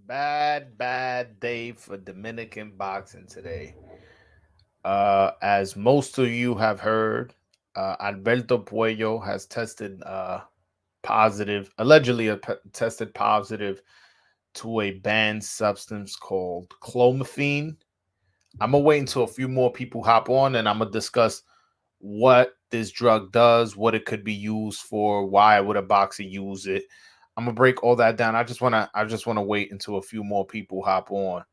Bad day for Dominican boxing today. As most of you have heard, Alberto Puello has tested positive, allegedly tested positive to a banned substance called clomiphene. I'm gonna wait until a few more people hop on, and I'm gonna discuss what this drug does, what it could be used for, why would a boxer use it. I'm gonna break all that down. I just wanna wait until a few more people hop on.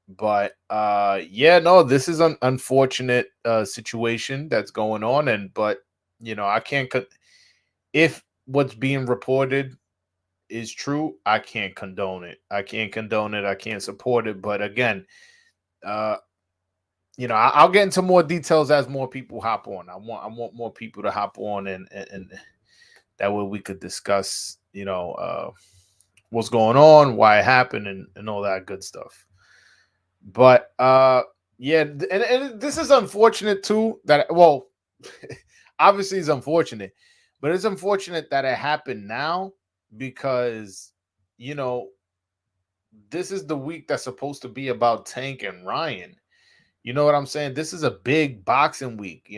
But yeah, no, this is an unfortunate situation that's going on, and but I can't if what's being reported is true, I can't condone it. I can't condone it. I can't support it. But again, uh, I'll get into more details as more people hop on. I want more people to hop on, and that way we could discuss, what's going on, why it happened, and all that good stuff. But yeah, and this is unfortunate too. That well, obviously it's unfortunate, but it's unfortunate that it happened now because you know this is the week that's supposed to be about Tank and Ryan. You know what I'm saying? This is a big boxing week.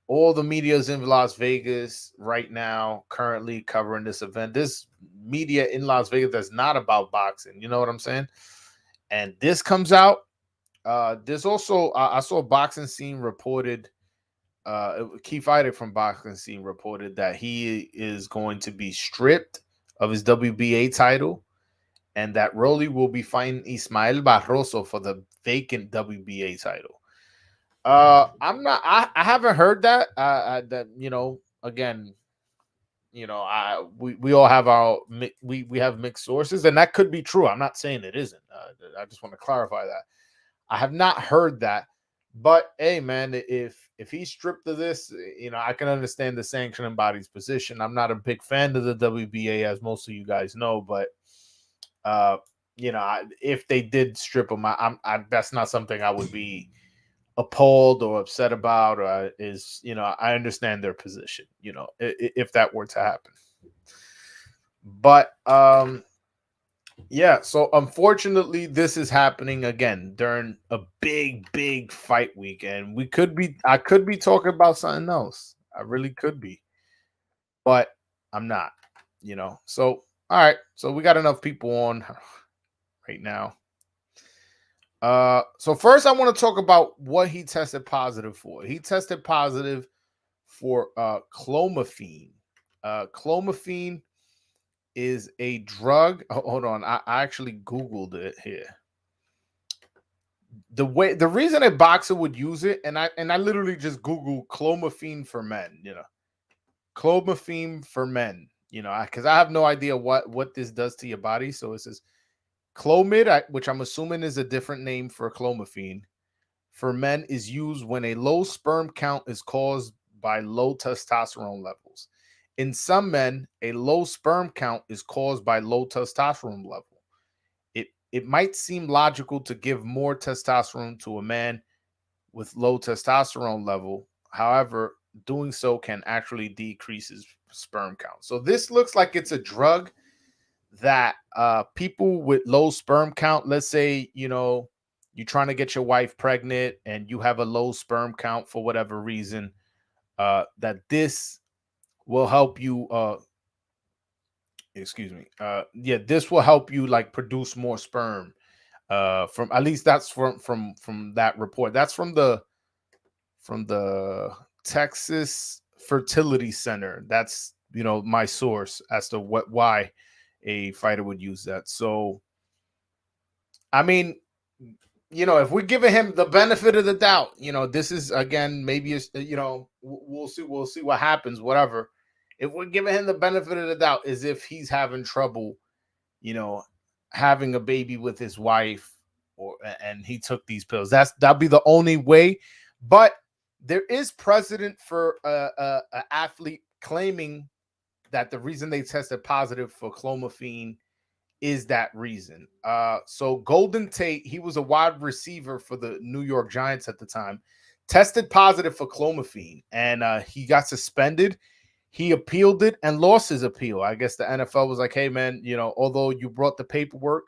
All the media's in Las Vegas right now, currently covering this event. This media in Las Vegas that's not about boxing. You know what I'm saying? And this comes out. There's also I saw boxing scene reported. Key fighter from boxing scene reported that he is going to be stripped of his WBA title, and that Rolly will be fighting Ismael Barroso for the vacant WBA title. I'm not. I haven't heard that. That again, we all have we have mixed sources, and that could be true. I'm not saying it isn't. I just want to clarify that. I have not heard that, but hey, man, if he's stripped of this, I can understand the sanctioning body's position. I'm not a big fan of the WBA, as most of you guys know, but uh, if they did strip him, that's not something I would be appalled or upset about. Or is I understand their position. If that were to happen, but yeah, so unfortunately, this is happening again during a big fight week, and I could be talking about something else. I really could be, but I'm not. So all right, so we got enough people on right now. So first, I want to talk about what he tested positive for. He tested positive for clomiphene. Clomiphene is a drug. Hold on, I actually Googled it here. The reason a boxer would use it, and I literally just Googled clomiphene for men, clomiphene for men, because I have no idea what this does to your body. So it says clomid, which I'm assuming is a different name for clomiphene for men, is used when a low sperm count is caused by low testosterone levels. In some men, a low sperm count is caused by low testosterone level. It might seem logical to give more testosterone to a man with low testosterone level. However, doing so can actually decrease his sperm count. So this looks like it's a drug that people with low sperm count, let's say, you're trying to get your wife pregnant and you have a low sperm count for whatever reason, that this will help you excuse me, yeah, this will help you like produce more sperm. From at least that's from that report. That's from the Texas Fertility Center. That's my source as to why a fighter would use that. So I mean, if we're giving him the benefit of the doubt, this is again maybe it's we'll see what happens, whatever. If we're giving him the benefit of the doubt, is if he's having trouble, you know, having a baby with his wife, or and he took these pills. That'd be the only way. But there is precedent for a athlete claiming that the reason they tested positive for clomiphene is that reason. So Golden Tate, he was a wide receiver for the New York Giants at the time, tested positive for clomiphene, and he got suspended. He appealed it and lost his appeal. I guess the NFL was like, hey, man, although you brought the paperwork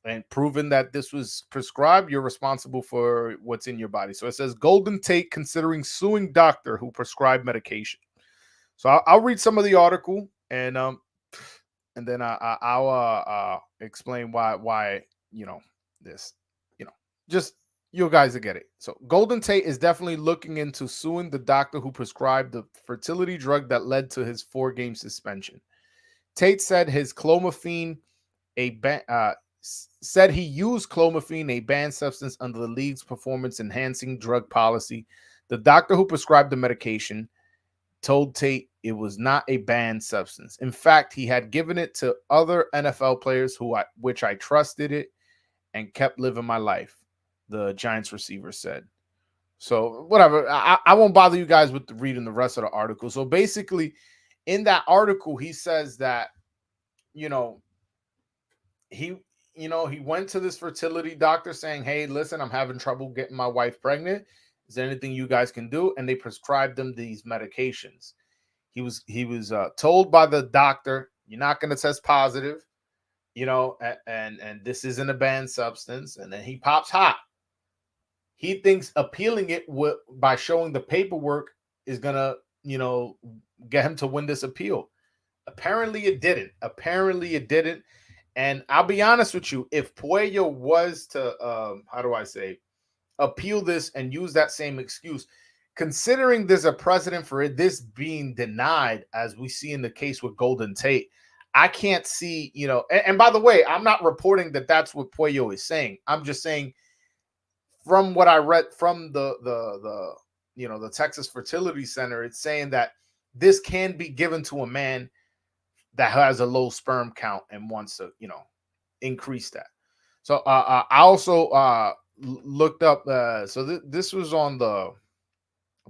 and proven that this was prescribed, you're responsible for what's in your body. So it says Golden Tate considering suing doctor who prescribed medication. So I'll read some of the article and then I'll explain why this just you guys to get it. So Golden Tate is definitely looking into suing the doctor who prescribed the fertility drug that led to his 4-game suspension. Tate said his clomiphene said he used clomiphene, a banned substance under the league's performance enhancing drug policy. The doctor who prescribed the medication told Tate it was not a banned substance. In fact, he had given it to other NFL players which I trusted it and kept living my life, the Giants receiver said. So whatever, I won't bother you guys with reading the rest of the article. So basically, in that article, he says that, he went to this fertility doctor saying, hey, listen, I'm having trouble getting my wife pregnant. Is there anything you guys can do? And they prescribed him these medications. He was told by the doctor, you're not going to test positive, and this isn't a banned substance. And then he pops hot. He thinks appealing it by showing the paperwork is going to, get him to win this appeal. Apparently it didn't. And I'll be honest with you, if Puello was to, appeal this and use that same excuse, considering there's a precedent for this being denied, as we see in the case with Golden Tate, I can't see, and by the way, I'm not reporting that that's what Puello is saying. I'm just saying from what I read from the Texas Fertility Center, it's saying that this can be given to a man that has a low sperm count and wants to, increase that. So I also looked up. This was on I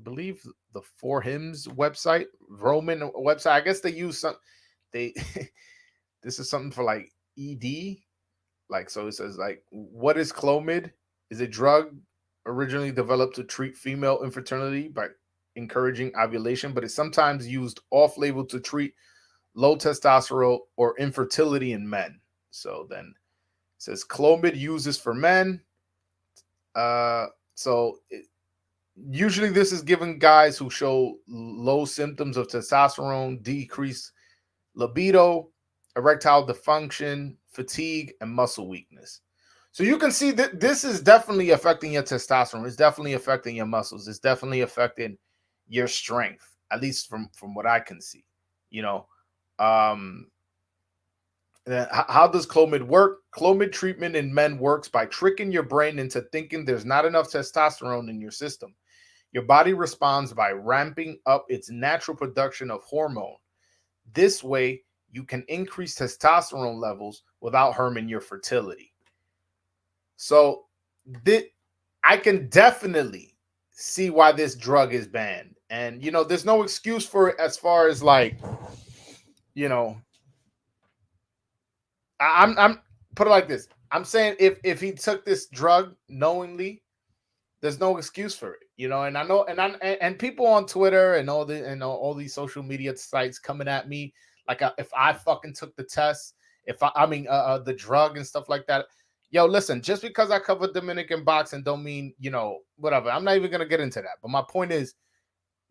believe the For Hims website, Roman website. I guess they use some. They this is something for like ED. Like, so it says like, what is Clomid? Is a drug originally developed to treat female infertility by encouraging ovulation, but it's sometimes used off-label to treat low testosterone or infertility in men. So then it says Clomid uses for men. Usually this is given guys who show low symptoms of testosterone, decreased libido, erectile dysfunction, fatigue, and muscle weakness. So you can see that this is definitely affecting your testosterone. It's definitely affecting your muscles. It's definitely affecting your strength, at least from what I can see. How does Clomid work? Clomid treatment in men works by tricking your brain into thinking there's not enough testosterone in your system. Your body responds by ramping up its natural production of hormone. This way, you can increase testosterone levels without harming your fertility. So I can definitely see why this drug is banned. And, there's no excuse for it as far as like, I'm put it like this. I'm saying if he took this drug knowingly, there's no excuse for it, And I know, and people on Twitter and all these social media sites coming at me like if I fucking took the test, the drug and stuff like that. Yo, listen, just because I cover Dominican boxing don't mean whatever. I'm not even gonna get into that. But my point is,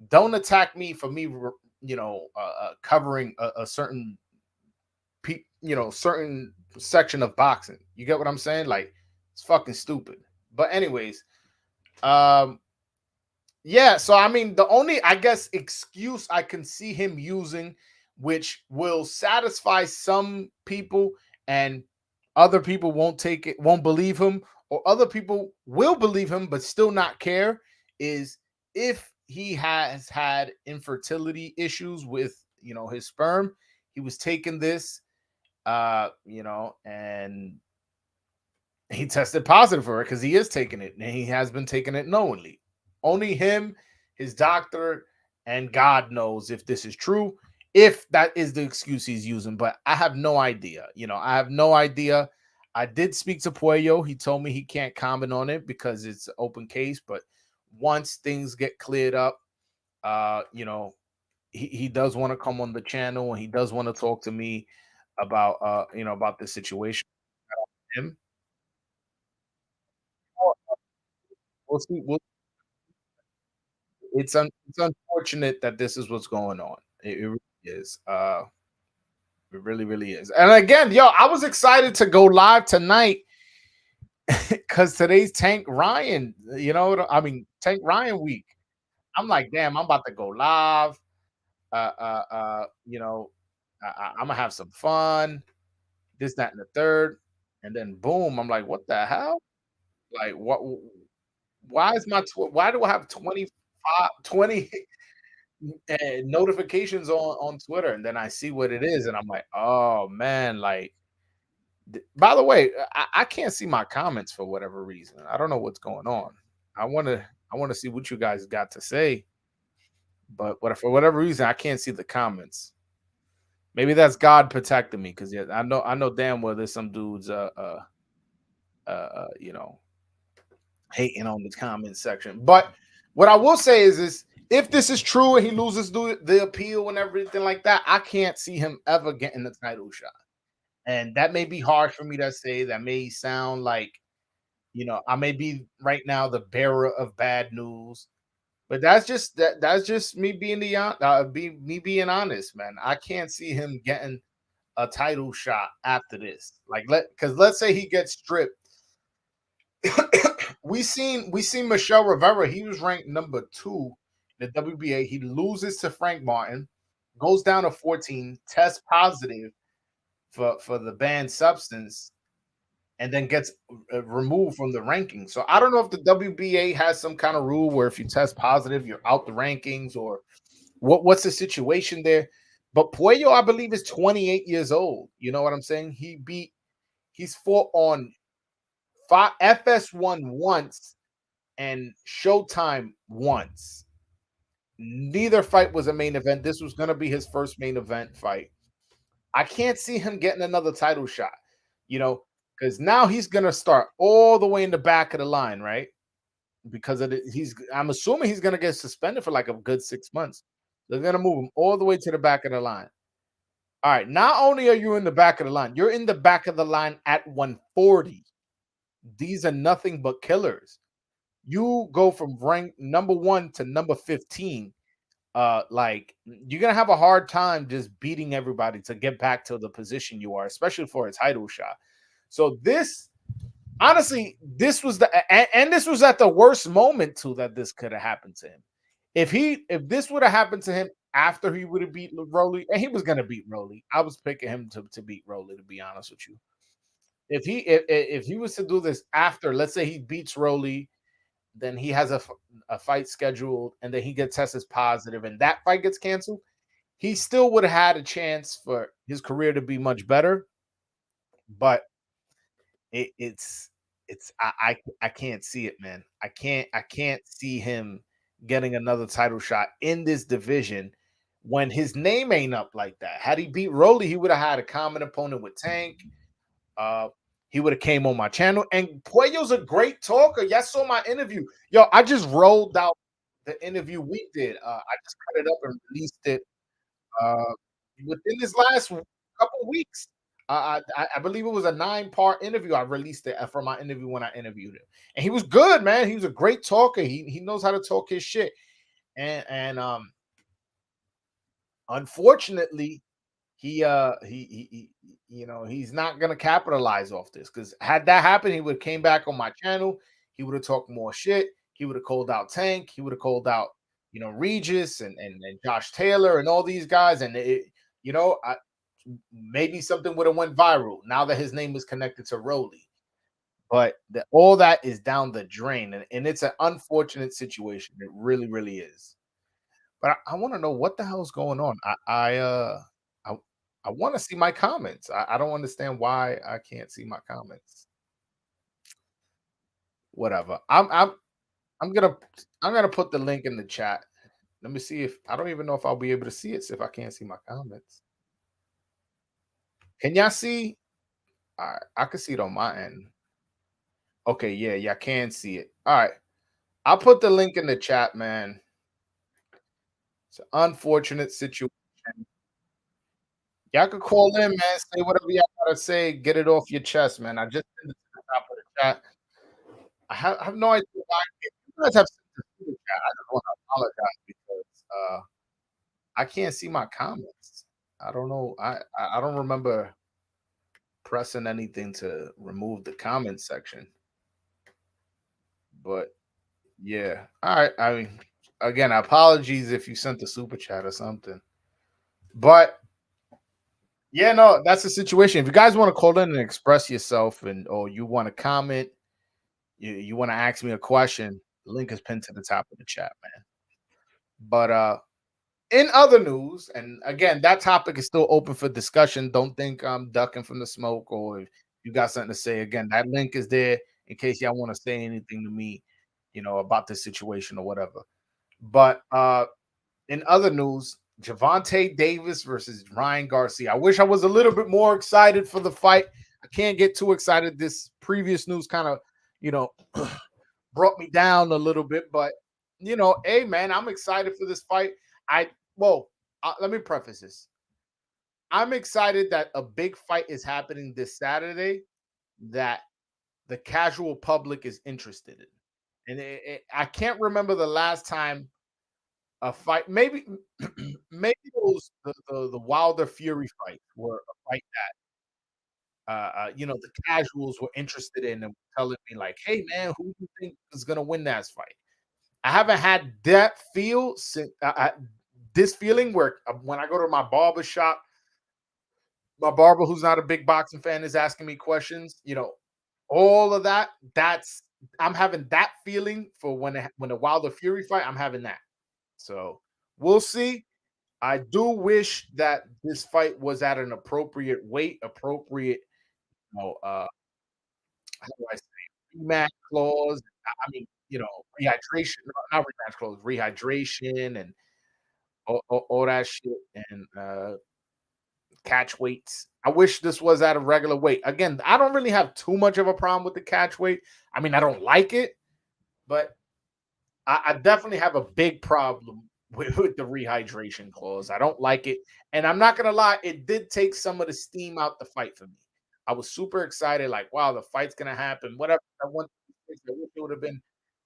don't attack me for me, covering a certain certain section of boxing. You get what I'm saying? Like, it's fucking stupid. But anyways, yeah, so the only, I guess, excuse I can see him using, which will satisfy some people and other people won't believe him, or other people will believe him but still not care, is if he has had infertility issues with his sperm. He was taking this and he tested positive for it because he is taking it, and he has been taking it knowingly. Only him, his doctor, and God knows if this is true, if that is the excuse he's using. But I have no idea. I have no idea. I did speak to Puello. He told me he can't comment on it because it's an open case. But once things get cleared up, he does want to come on the channel and he does want to talk to me about about the situation. Him. We'll see. It's unfortunate that this is what's going on. It really is. It really, really is. And again, yo, I was excited to go live tonight because today's Tank Ryan. I mean Tank Ryan week. I'm like, damn, I'm about to go live. Uh, uh, uh, you know, I'm gonna have some fun. This, that, and the third, and then boom, I'm like, what the hell? Like, what? Why is why do I have 20 notifications on Twitter, and then I see what it is, and I'm like, oh man, like. By the way, I can't see my comments for whatever reason. I don't know what's going on. I want to see what you guys got to say, but for whatever reason, I can't see the comments. Maybe that's God protecting me because yeah, I know damn well there's some dudes you know hating on the comment section. But what I will say is if this is true and he loses the appeal and everything like that, I can't see him ever getting the title shot. And that may be hard for me to say. That may sound like, I may be right now the bearer of bad news, but that's just me being me being honest, man. I can't see him getting a title shot after this. Like because let's say he gets stripped. we seen Michelle Rivera. He was ranked number 2 in the WBA. He loses to Frank Martin, goes down to 14, tests positive for the banned substance, and then gets removed from the rankings. So I don't know if the WBA has some kind of rule where if you test positive, you're out the rankings, or what's the situation there. But Puello, I believe, is 28 years old. You know what I'm saying? He's fought on FS1 once and Showtime once. Neither fight was a main event. This was going to be his first main event fight. I can't see him getting another title shot, you know, because now he's gonna start all the way in the back of the line, right? Because I'm assuming he's gonna get suspended for like a good 6 months. They're gonna move him all the way to the back of the line. All right, not only are you in the back of the line, you're in the back of the line at 140. These are nothing but killers. You go from rank number 1 to number 15. Like you're gonna have a hard time just beating everybody to get back to the position you are, especially for a title shot. So this, honestly, this was and this was at the worst moment too that this could have happened to him. If this would have happened to him after he would have beat Rolly, and he was gonna beat Rolly. I was picking him to beat Rolly, to be honest with you. If he was to do this after, let's say he beats Rolly, then he has a fight scheduled, and then he gets tested positive, and that fight gets canceled, he still would have had a chance for his career to be much better. But it's I can't see it, man. I can't see him getting another title shot in this division when his name ain't up like that. Had he beat Rolly, he would have had a common opponent with Tank. Uh, he would have came on my channel. And Puello's a great talker. Y'all saw my interview. Yo, I just rolled out the interview we did. I just cut it up and released it uh, within this last couple weeks. I believe it was a 9-part interview. I released it from my interview when I interviewed him, and he was good, man. He was a great talker. He knows how to talk his shit, and unfortunately, he's not gonna capitalize off this because had that happened, he would have came back on my channel. He would have talked more shit. He would have called out Tank. He would have called out Regis and Josh Taylor and all these guys. And maybe something would have went viral now that his name is connected to Rolly. But all that is down the drain, and it's an unfortunate situation. It really, really is. But I want to know what the hell's going on. I I want to see my comments. I don't understand why I can't see my comments. Whatever. I'm gonna I'm gonna put the link in the chat. Let me see if I don't even know if I'll be able to see it if I can't see my comments. Can y'all see? I can see it on my end. Okay, yeah, y'all can see it. All right. I'll put the link in the chat, man. It's an unfortunate situation. Y'all could call in, man. Say whatever y'all gotta say. Get it off your chest, man. I just sent it to the top of the chat. I have no idea why you guys have sent the super chat. I just want to apologize because I can't see my comments. I don't know. I don't remember pressing anything to remove the comment section. But yeah. All right. I mean, again, apologies if you sent the super chat or something. But yeah, no, that's the situation. If you guys want to call in and express yourself and or you want to comment, you want to ask me a question, the link is pinned to the top of the chat, man. But in other news, and again, that topic is still open for discussion. Don't think I'm ducking from the smoke or if you got something to say. Again, that link is there in case y'all want to say anything to me, about this situation or whatever. But in other news, Gervonta Davis versus Ryan Garcia. I wish I was a little bit more excited for the fight. I can't get too excited. This previous news kind of, you know, brought me down a little bit, but hey man, I'm excited for this fight. I well, let me preface this. I'm excited that a big fight is happening this Saturday that the casual public is interested in. And I can't remember the last time a fight, maybe maybe those the Wilder Fury fight were a fight the casuals were interested in and telling me like, "Hey man, who do you think is gonna win that fight?" I haven't had that feel since this feeling where when I go to my barber shop, my barber who's not a big boxing fan is asking me questions. All of that. That's I'm having that feeling for when the Wilder Fury fight. I'm having that. So we'll see. I do wish that this fight was at an appropriate weight, appropriate, how do I say, rematch clause. I mean, rehydration, not rematch clause, rehydration and all that shit and catch weights. I wish this was at a regular weight. Again, I don't really have too much of a problem with the catch weight. I mean, I don't like it, but I definitely have a big problem with the rehydration clause. I don't like it. And I'm not gonna lie, it did take some of the steam out the fight for me. I was super excited, like, wow, the fight's gonna happen. Whatever. I wish it would have been,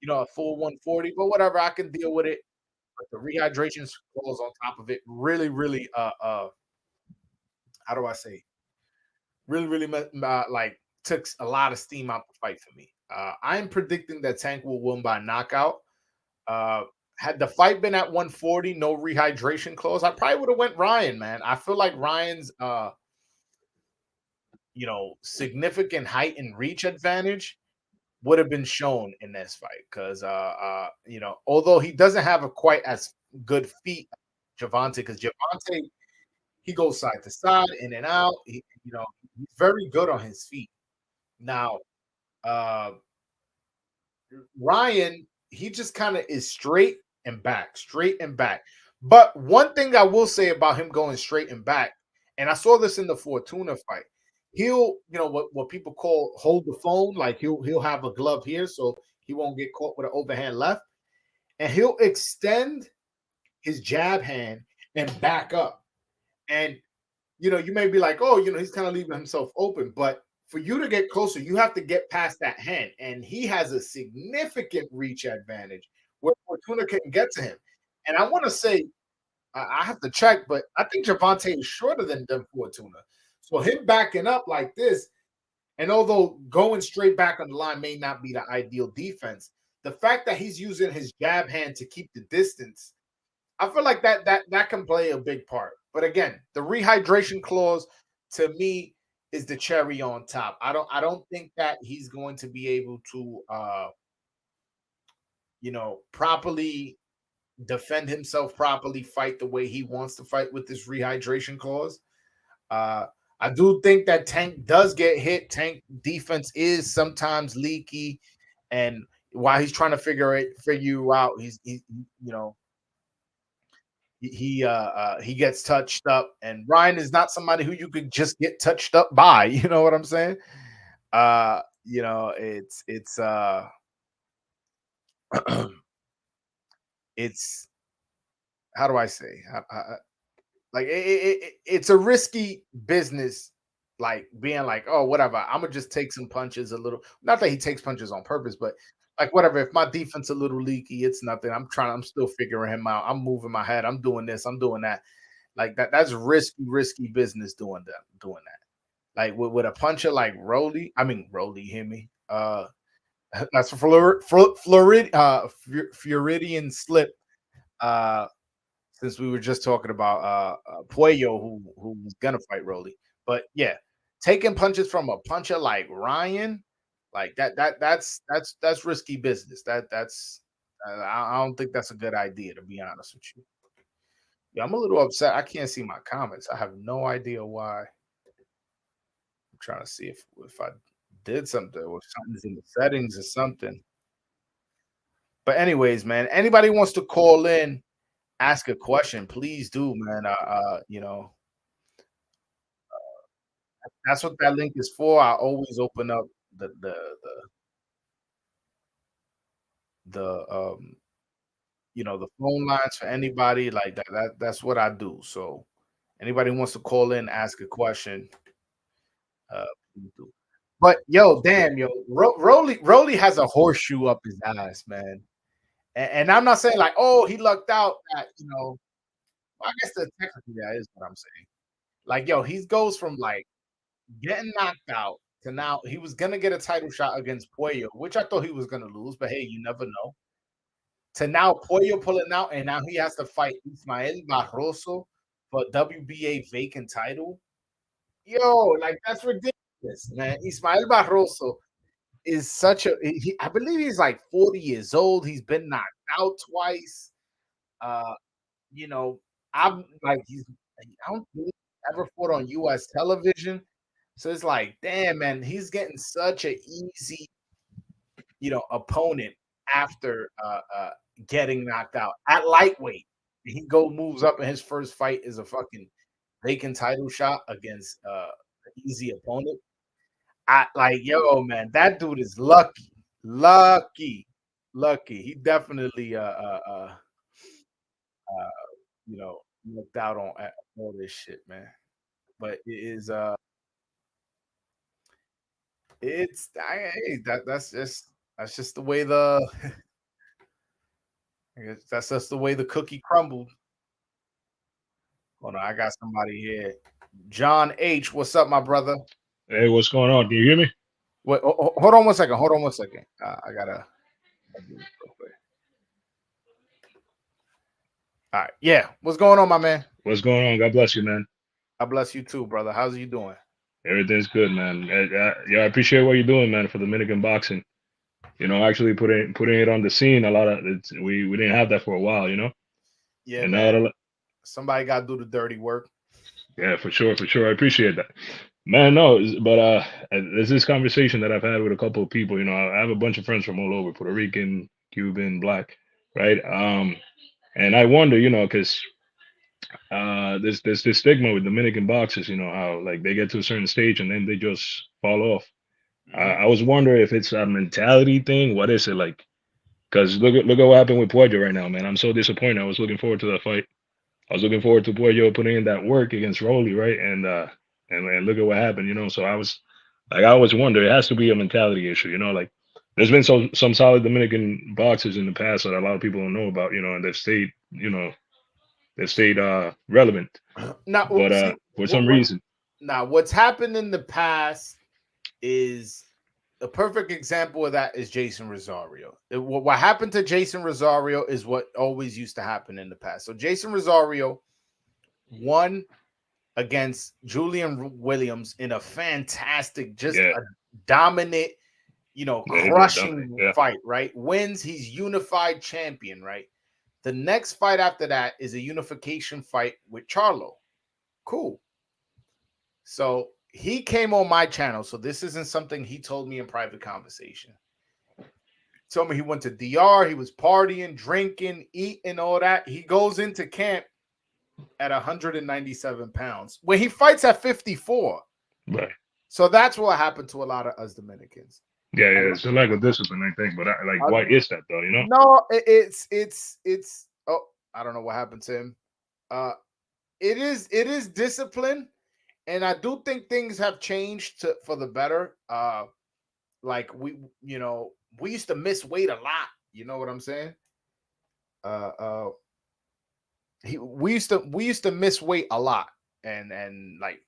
a full 140, but whatever, I can deal with it. But the rehydration clause on top of it really, really, how do I say, really, really, like took a lot of steam out the fight for me. I'm predicting that Tank will win by knockout. Uh, had the fight been at 140, no rehydration clause, I probably would have went Ryan, man. I feel like Ryan's significant height and reach advantage would have been shown in this fight because although he doesn't have a quite as good feet Gervonta, because Gervonta, he goes side to side, in and out. He's very good on his feet. Now, uh Ryan, he just kind of is straight and back, straight and back. But one thing I will say about him going straight and back, and I saw this in the Fortuna fight, he'll, what people call hold the phone, like he'll have a glove here so he won't get caught with an overhand left, and he'll extend his jab hand and back up. And you may be like, oh, he's kind of leaving himself open. But for you to get closer, you have to get past that hand. And he has a significant reach advantage where Fortuna couldn't get to him. And I want to say, I have to check, but I think Gervonta is shorter than Fortuna. So him backing up like this, and although going straight back on the line may not be the ideal defense, the fact that he's using his jab hand to keep the distance, I feel like that can play a big part. But again, the rehydration clause to me is the cherry on top. I don't think that he's going to be able to properly defend himself, properly fight the way he wants to fight with this rehydration clause. Uh I do think that Tank does get hit. Tank defense is sometimes leaky, and while he's trying to figure you out, he's you know he gets touched up, and Ryan is not somebody who you could just get touched up by. You know what I'm saying? It's how do I say? Like it's a risky business, like being like, oh, whatever. I'm gonna just take some punches a little. Not that he takes punches on purpose, but like whatever. If my defense a little leaky, it's nothing. I'm trying. I'm still figuring him out. I'm moving my head. I'm doing this. I'm doing that. Like that. That's risky business doing that. Doing that. Like with a puncher like Rolly. I mean Rolly. Hear me? That's Floridian slip. Uh, since we were just talking about Puello, who was gonna fight Rolly. But yeah, taking punches from a puncher like Ryan, like that's risky business. That's I don't think that's a good idea, to be honest with you. Yeah, I'm a little upset. I can't see my comments. I have no idea why. I'm trying to see if I did something or something's in the settings or something. But anyways, man, anybody wants to call in, ask a question, please do, man. That's what that link is for. I always open up the the phone lines for anybody like that. That's what I do. So anybody wants to call in, ask a question, please do. But yo, damn, yo, Rolly has a horseshoe up his ass, man. And I'm not saying like, oh, he lucked out that, I guess that technically that is what I'm saying. Like, yo, he goes from like getting knocked out to now he was gonna get a title shot against Puello, which I thought he was gonna lose, but hey, you never know. To now Puello pulling out, and now he has to fight Ismael Barroso for WBA vacant title. Yo, like that's ridiculous, man. Ismael Barroso is such a I believe he's like 40 years old. He's been knocked out twice. Uh, you know, I'm like I don't think he's ever fought on US television. So it's like, damn, man, he's getting such an easy, opponent after getting knocked out at lightweight. He moves up, and his first fight is a fucking vacant title shot against an easy opponent. I like, yo, man, that dude is lucky. He definitely looked out on all this shit, man. But it is hey, that's just the way I guess that's just the way the cookie crumbled. Hold on, I got somebody here. John H, what's up, my brother? Hey, what's going on? Can you hear me? Wait, hold on one second. Hold on one second. I gotta do this real quick. All right, yeah. What's going on, my man? What's going on? God bless you, man. I bless you too, brother. How's you doing? Everything's good, man. Yeah, I appreciate what you're doing, man, for Dominican boxing. Actually putting it on the scene. A lot of we didn't have that for a while, Yeah, and now man. that, Somebody got to do the dirty work. yeah, for sure, I appreciate that, man. No, but there's this conversation that I've had with a couple of people. I have a bunch of friends from all over, Puerto Rican, Cuban, Black, right? And I wonder, because there's this stigma with Dominican boxers, how like they get to a certain stage and then they just fall off. I was wondering if it's a mentality thing. What is it like? Because look at what happened with Puello right now, man. I'm so disappointed. I was looking forward to that fight. I was looking forward to Puello putting in that work against Rolly, right? And look at what happened, So I always wonder. It has to be a mentality issue, Like there's been some solid Dominican boxers in the past that a lot of people don't know about, and they've stayed relevant. Now, But see for some reason, what's happened in the past is a perfect example of that is Jason Rosario. What happened to Jason Rosario is what always used to happen in the past. So Jason Rosario won against Julian Williams in a fantastic, just yeah, a dominant, yeah, he did dominate. crushing Yeah, fight, right? Wins, he's unified champion, right? The next fight after that is a unification fight with Charlo. Cool. So he came on my channel. So this isn't something he told me in private conversation. He told me he went to DR, he was partying, drinking, eating, all that. He goes into camp at 197 pounds when he fights at 54. right. So that's what happened to a lot of us Dominicans. Yeah, yeah. It's a lack of discipline, I think. But like, Uh, why is that though? no, it's I don't know what happened to him. Uh, it is discipline, and I do think things have changed for the better. Like we used to miss weight a lot. You know what I'm saying? Uh, uh, we used to miss weight a lot, and like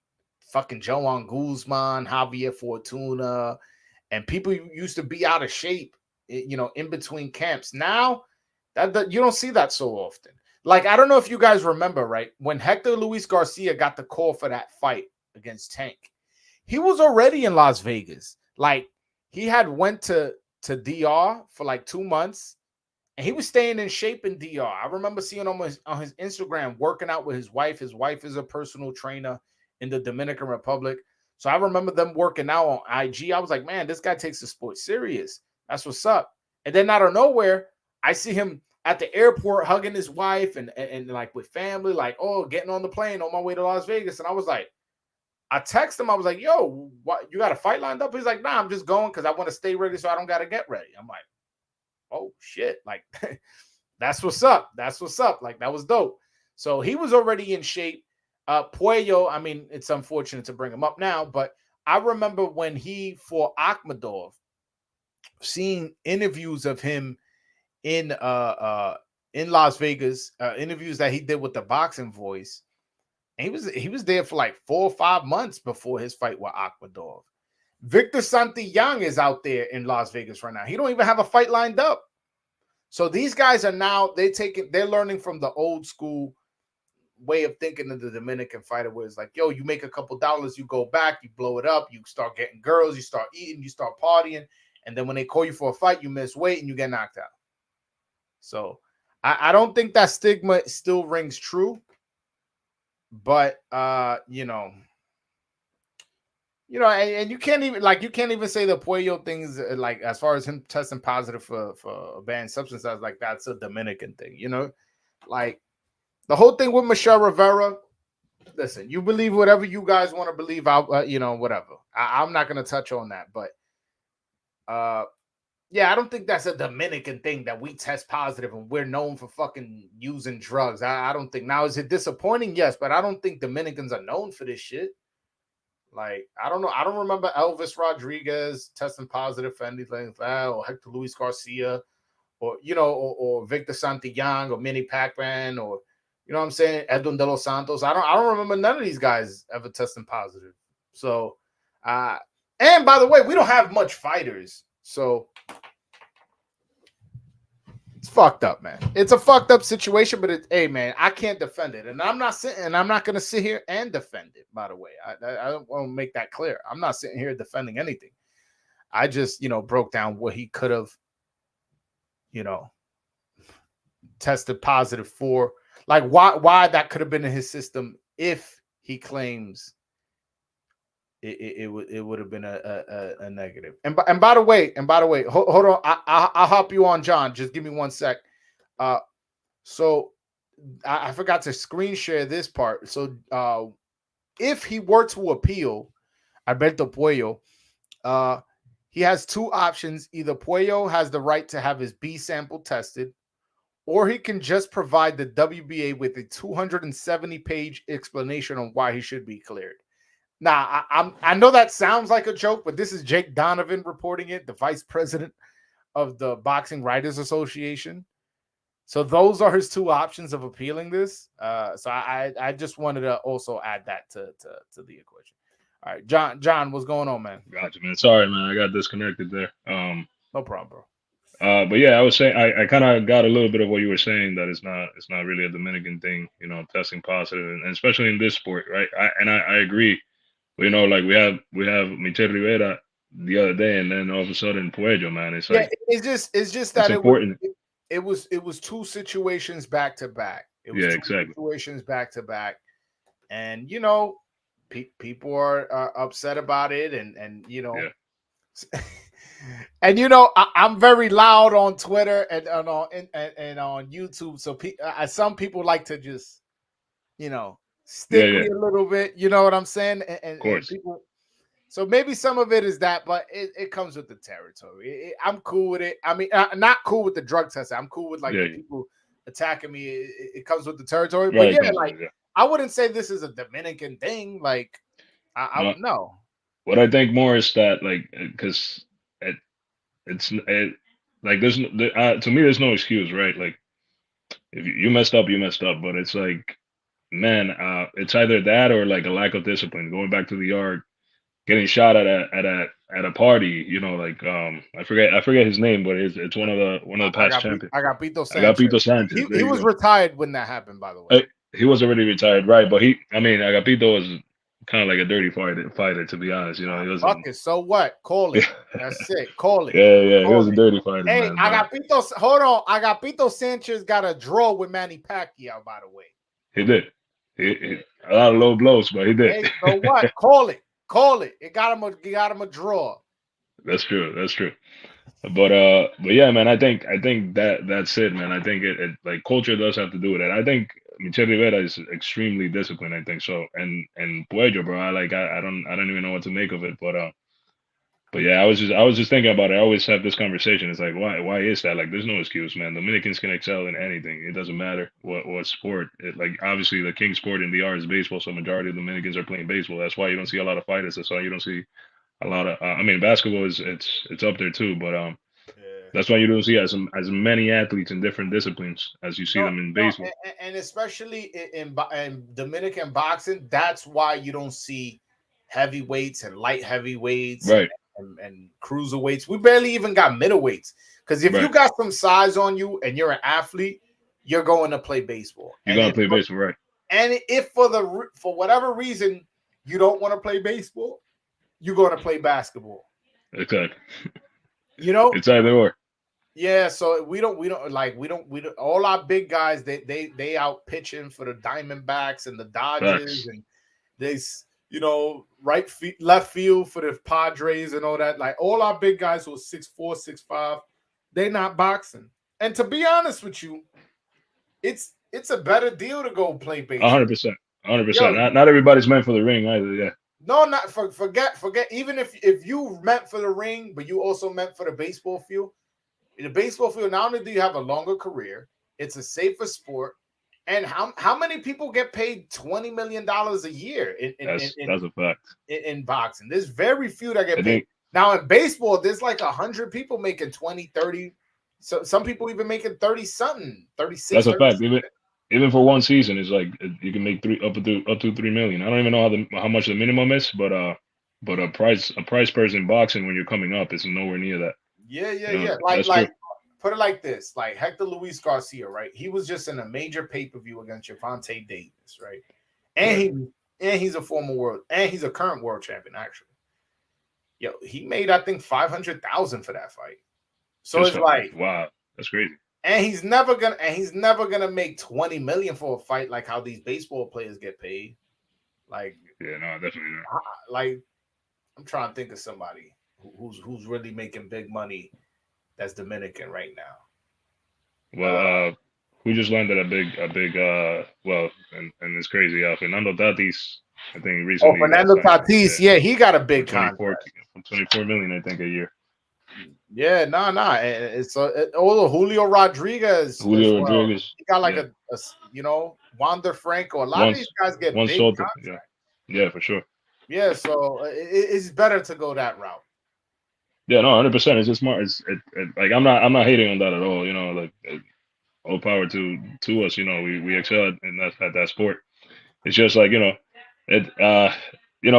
fucking Joan Guzman, Javier Fortuna, and people used to be out of shape, in between camps. Now that you don't see that so often. Like I don't know if you guys remember, right, when Hector Luis Garcia got the call for that fight against Tank, he was already in Las Vegas. Like he had went to DR for like 2 months, and he was staying in shape in DR. I remember seeing him on his Instagram working out with his wife. His wife is a personal trainer in the Dominican Republic. So I remember them working out on IG. I was like, man, this guy takes the sport serious. That's what's up. And then out of nowhere, I see him at the airport hugging his wife and like with family, like, oh, getting on the plane on my way to Las Vegas. And I was like, I text him. I was like, yo, what, you got a fight lined up? He's like, nah, I'm just going because I want to stay ready so I don't got to get ready. I'm like, oh shit, like that's what's up. That's what's up. Like that was dope. So he was already in shape. Puello, I mean, it's unfortunate to bring him up now, but I remember when he fought Akhmadov, seeing interviews of him in in Las Vegas, interviews that he did with the Boxing Voice. And he was there for like 4 or 5 months before his fight with Akhmadov. Victor Santillán is out there in Las Vegas right now. He don't even have a fight lined up. So these guys are now they're learning from the old school way of thinking of the Dominican fighter, where it's like, yo, you make a couple dollars, you go back, you blow it up, you start getting girls, you start eating, you start partying, and then when they call you for a fight, you miss weight and you get knocked out. So I don't think that stigma still rings true, but and you can't even say the Puello things like as far as him testing positive for a banned substance. I was like, that's a Dominican thing, like the whole thing with Michelle Rivera. Listen, you believe whatever you guys want to believe. Whatever. I'm not gonna touch on that, but yeah, I don't think that's a Dominican thing that we test positive and we're known for fucking using drugs. I don't think. Now, is it disappointing? Yes, but I don't think Dominicans are known for this shit. Like, I don't know. I don't remember Elvis Rodriguez testing positive for anything like that, or Hector Luis Garcia, or Victor Santillán, or Manny Pacman, or you know what I'm saying, Edwin De Los Santos. I don't remember none of these guys ever testing positive. So, and by the way, we don't have much fighters, so it's fucked up, man. It's a fucked up situation, but hey, man, I can't defend it, and I'm not gonna sit here and defend it. By the way, I don't want to make that clear. I'm not sitting here defending anything. I just, broke down what he could have, you know, tested positive for, like why that could have been in his system if he claims it would have been a negative. And by the way, hold on, I'll help you on, John. Just give me 1 sec. So I forgot to screen share this part. So if he were to appeal, Alberto Puello, he has two options. Either Puello has the right to have his B sample tested, or he can just provide the WBA with a 270-page explanation on why he should be cleared. Now, I know that sounds like a joke, but this is Jake Donovan reporting it, the vice president of the Boxing Writers Association. So those are his two options of appealing this. So I just wanted to also add that to the equation. All right, John, what's going on, man? Gotcha, man. Sorry, man. I got disconnected there. No problem, bro. But yeah, I was saying I kind of got a little bit of what you were saying, that it's not really a Dominican thing, testing positive, and especially in this sport, right? I agree. Like we have Michel Rivera the other day, and then all of a sudden Puello, man. It's Yeah, like it's just it's that important. it was two situations back to back. It was Yeah, two exactly. situations back to back, and people are upset about it, and Yeah, and I'm very loud on Twitter and on YouTube. So some people like to just yeah, stick yeah. me a little bit. You know what I'm saying? Of And course. people. So maybe some of it is that, but it comes with the territory. I'm cool with it. I mean, not cool with the drug test. I'm cool with like Yeah, the yeah. people attacking me, it comes with the territory. But Right, yeah, comes with like it. Yeah. I wouldn't say this is a Dominican thing. Like I No, no. what I think more is that like because it, like to me there's no excuse, right? Like if you messed up, you messed up. But it's like, man, it's either that or like a lack of discipline. Going back to the yard, getting shot at a party, like I forget his name, but it's one of the past champions. I got Pito Sanchez. Agapito Sanchez. There He you was go. retired when that happened, by the way. Uh, he was already retired, right? But I mean, Agapito was kind of like a dirty fighter, to be honest. He Fuck wasn't. it. So what? Call it. That's it. Call it. Yeah, yeah, he was Call a it. dirty fighter, Hey, man. But Agapito, hold on. Agapito Sanchez got a draw with Manny Pacquiao, by the way. he did. A lot of low blows, but he did. Hey, so what? Call it. Call it. It got him a draw. That's true. That's true. But yeah, man. I think that's it, man. I think it like culture does have to do with it. I think Michel Rivera is extremely disciplined. I think so. And Puello, bro. I don't even know what to make of it. But yeah, I was just thinking about it. I always have this conversation. It's like why is that? Like there's no excuse, man. Dominicans can excel in anything. It doesn't matter what sport. Like obviously the king sport in DR is baseball, so majority of Dominicans are playing baseball. That's why you don't see a lot of fighters. That's why you don't see a lot of. I mean, basketball is it's up there too, but Yeah. that's why you don't see as many athletes in different disciplines as you see No, them in no, baseball. and especially in Dominican boxing, that's why you don't see heavyweights and light heavyweights Right, and cruiserweights. We barely even got middleweights because if you right. got some size on you and you're an athlete, you're going to play baseball. You're gonna play baseball, right? And if for whatever reason you don't want to play baseball, you're going to play basketball. Exactly. You know, It's either or. yeah, so we don't all our big guys they out pitching for the Diamondbacks and the Dodgers Facts. and left field for the Padres and all that. Like all our big guys who are 6'4", 6'5", they're not boxing. And to be honest with you, it's a better deal to go play baseball. 100%. 100%. Yo, Not everybody's meant for the ring either. Yeah, no, not forget. Even if you meant for the ring, but you also meant for the baseball field. In the baseball field, not only do you have a longer career, it's a safer sport. And how many people get paid $20 million a year that's a fact. in boxing? There's very few that I get paid. think Now in baseball, there's like 100 people making 20, 30. So some people even making 30 something, 36, that's a 30. fact. Even for one season, it's like you can make three up to 3 million. I don't even know how much the minimum is, but a price person in boxing when you're coming up is nowhere near that. Yeah, yeah, You know, yeah. Like that's true. like put it like this: like Hector Luis Garcia, right? He was just in a major pay per view against Gervonta Davis, right? And Right. he's a former world and he's a current world champion actually. Yo, he made I think 500,000 for that fight. So Just it's like, wow, that's crazy. and he's never gonna make 20 million for a fight like how these baseball players get paid. Like, Yeah, no, definitely not. like I'm trying to think of somebody who's really making big money that's Dominican right now. Well, who just landed a big well, and it's crazy. Fernando Tatis, I think Oh, recently got Fernando signed Tatis, yeah, he got a for big 24 contract. for 24 million, I think, a year. Yeah, nah. It's Julio Rodriguez as Julio well. Rodriguez, He got like yeah, Wander Franco. A lot of these once guys get once big Soto, yeah, contracts. yeah, for sure. Yeah, so it's better to go that route. Yeah, no, 100%. It's just smart. Like I'm not hating on that at all. Like all power to us. We excel in that sport. It's just like it.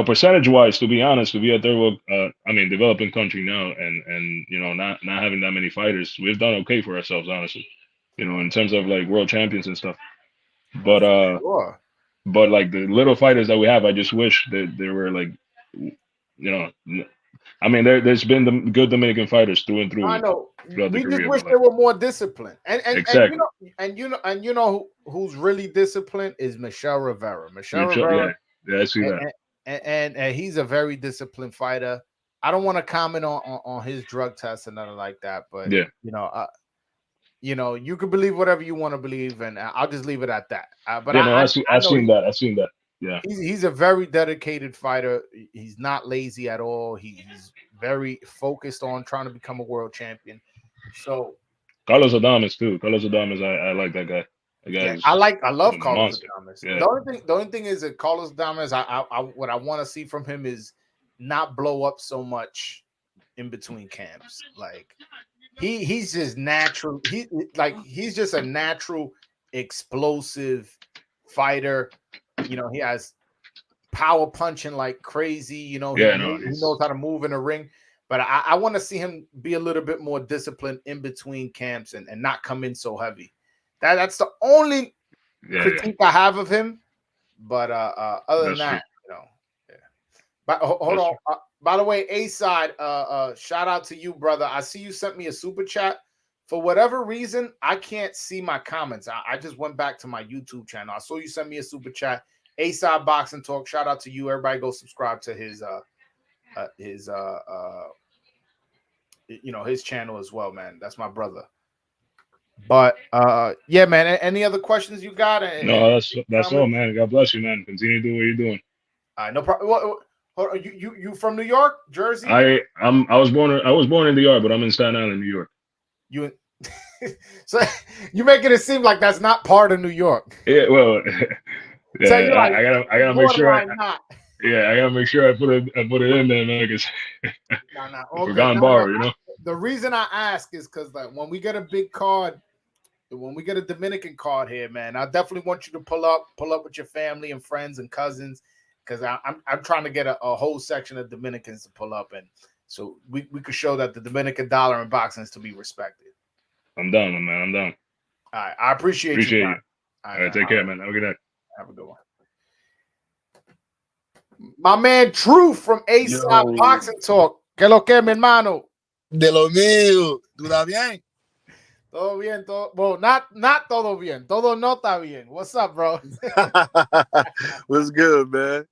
Percentage wise, to be honest, to be a third world, I mean, developing country now, and not having that many fighters, we've done okay for ourselves, honestly. In terms of like world champions and stuff. Oh, But for sure. like the little fighters that we have, I just wish that there were like, I mean, there's been the good Dominican fighters through and I through know. throughout the We just career, wish but they like were more disciplined. exactly, Who's really disciplined is Michelle Rivera. Michelle Rivera, yeah, yeah, I see that. and he's a very disciplined fighter. I don't want to comment on his drug test and nothing like that, but Yeah, you can believe whatever you want to believe, and I'll just leave it at that. But yeah, no, I I've know seen that. I've seen that. Yeah, he's a very dedicated fighter. He's not lazy at all. He's very focused on trying to become a world champion. So Carlos Adames too. Carlos Adames, I like that guy. That Yeah, guy's I a love Carlos monster. Adames. Yeah, The only thing is that Carlos Adames, what I want to see from him is not blow up so much in between camps. Like he's just natural. He's just a natural explosive fighter. You know, he has power punching like crazy. You know, yeah, no, he he's knows how to move in the ring. But I want to see him be a little bit more disciplined in between camps and not come in so heavy. That's the only yeah, critique I have of him. But other than that's true. that, you know, yeah. But hold That's on. true. By the way, A side, shout out to you, brother. I see you sent me a super chat. For whatever reason, I can't see my comments. I just went back to my YouTube channel. I saw you send me a super chat. A side boxing talk. Shout out to you. Everybody go subscribe to his his channel as well, man. That's my brother. But yeah, man. Any other questions you got? No, that's all, Comments? man. God bless you, man. Continue to do what you're doing. No problem. You from New York, Jersey? I was born in the yard, but I'm in Staten Island, New York. You so you making it seem like that's not part of New York. Yeah, well, So yeah, you're like I it's gotta make sure borderline not. I gotta make sure I put it in there, man, because No. if we're Okay, gone no. borrow, you know. The reason I ask is because like when we get a big card, when we get a Dominican card here, man, I definitely want you to pull up with your family and friends and cousins, because I'm trying to get a whole section of Dominicans to pull up, and so we could show that the Dominican dollar in boxing is to be respected. I'm done, man. I'm done. All right, I appreciate you, Appreciate man. you. All All right, right, man. take care, man. Have a good night. Have a good one. My man Drew from ASAP Yo, Boxing Talk. ¿Qué lo que, mi hermano? de lo mío, ¿tú estás bien? Todo bien, todo. Well, not todo bien. Todo no está bien. What's up, bro? What's good, man?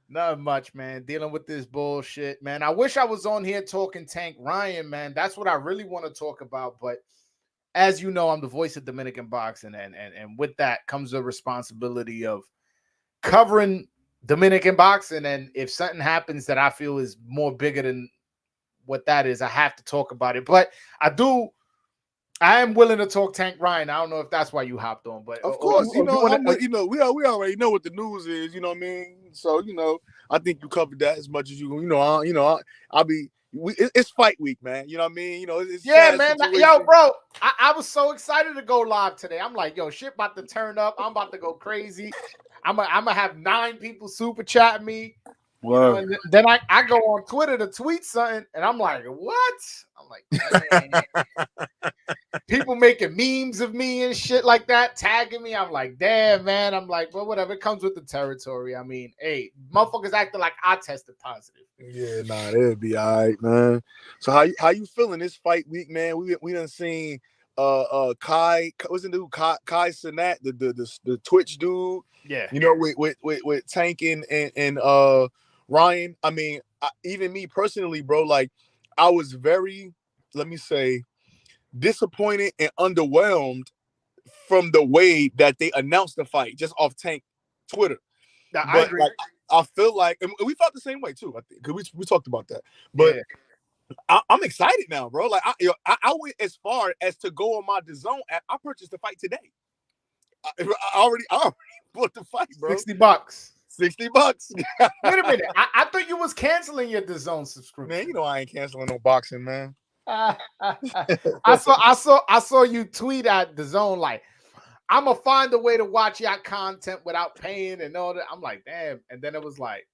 Not much, man. Dealing with this bullshit, man. I wish I was on here talking Tank Ryan, man. That's what I really want to talk about. But as you know, I'm the voice of Dominican boxing, and with that comes the responsibility of covering Dominican boxing. And if something happens that I feel is more bigger than what that is, I have to talk about it. But I am willing to talk Tank Ryan. I don't know if that's why you hopped on, but Of course, you want we already know what the news is. You know what I mean? So I think you covered that as much as I'll be. It's fight week, man. You know what I mean? It's a yeah, sad man. Yo, situation. bro, I was so excited to go live today. I'm like, yo, shit about to turn up. I'm about to go crazy. I'm gonna have 9 people super chat me. Word. And then I go on Twitter to tweet something, and I'm like, what? I'm like, people making memes of me and shit like that, tagging me. I'm like, damn, man. I'm like, well, whatever. It comes with the territory. I mean, hey, motherfuckers acting like I tested positive. Yeah, nah, it'll be all right, man. So how you feeling this fight week, man? We done seen Kai, what's the dude? Kai Sinat, the Twitch dude. Yeah. With Tank and Ryan. I mean, even me personally, bro, like I was very, let me say, disappointed and underwhelmed from the way that they announced the fight just off Tank Twitter. Yeah, I But agree. like I feel like, and we felt the same way too. I think because we talked about that. But Yeah. I'm excited now, bro. Like I went as far as to go on my DAZN app. I purchased the fight today. I already bought the fight, bro. $60. $60. Wait a minute. I thought you was canceling your DAZN subscription. Man, I ain't canceling no boxing, man. I saw you tweet at DAZN like, I'm gonna find a way to watch your content without paying and all that. I'm like, damn. And then it was like,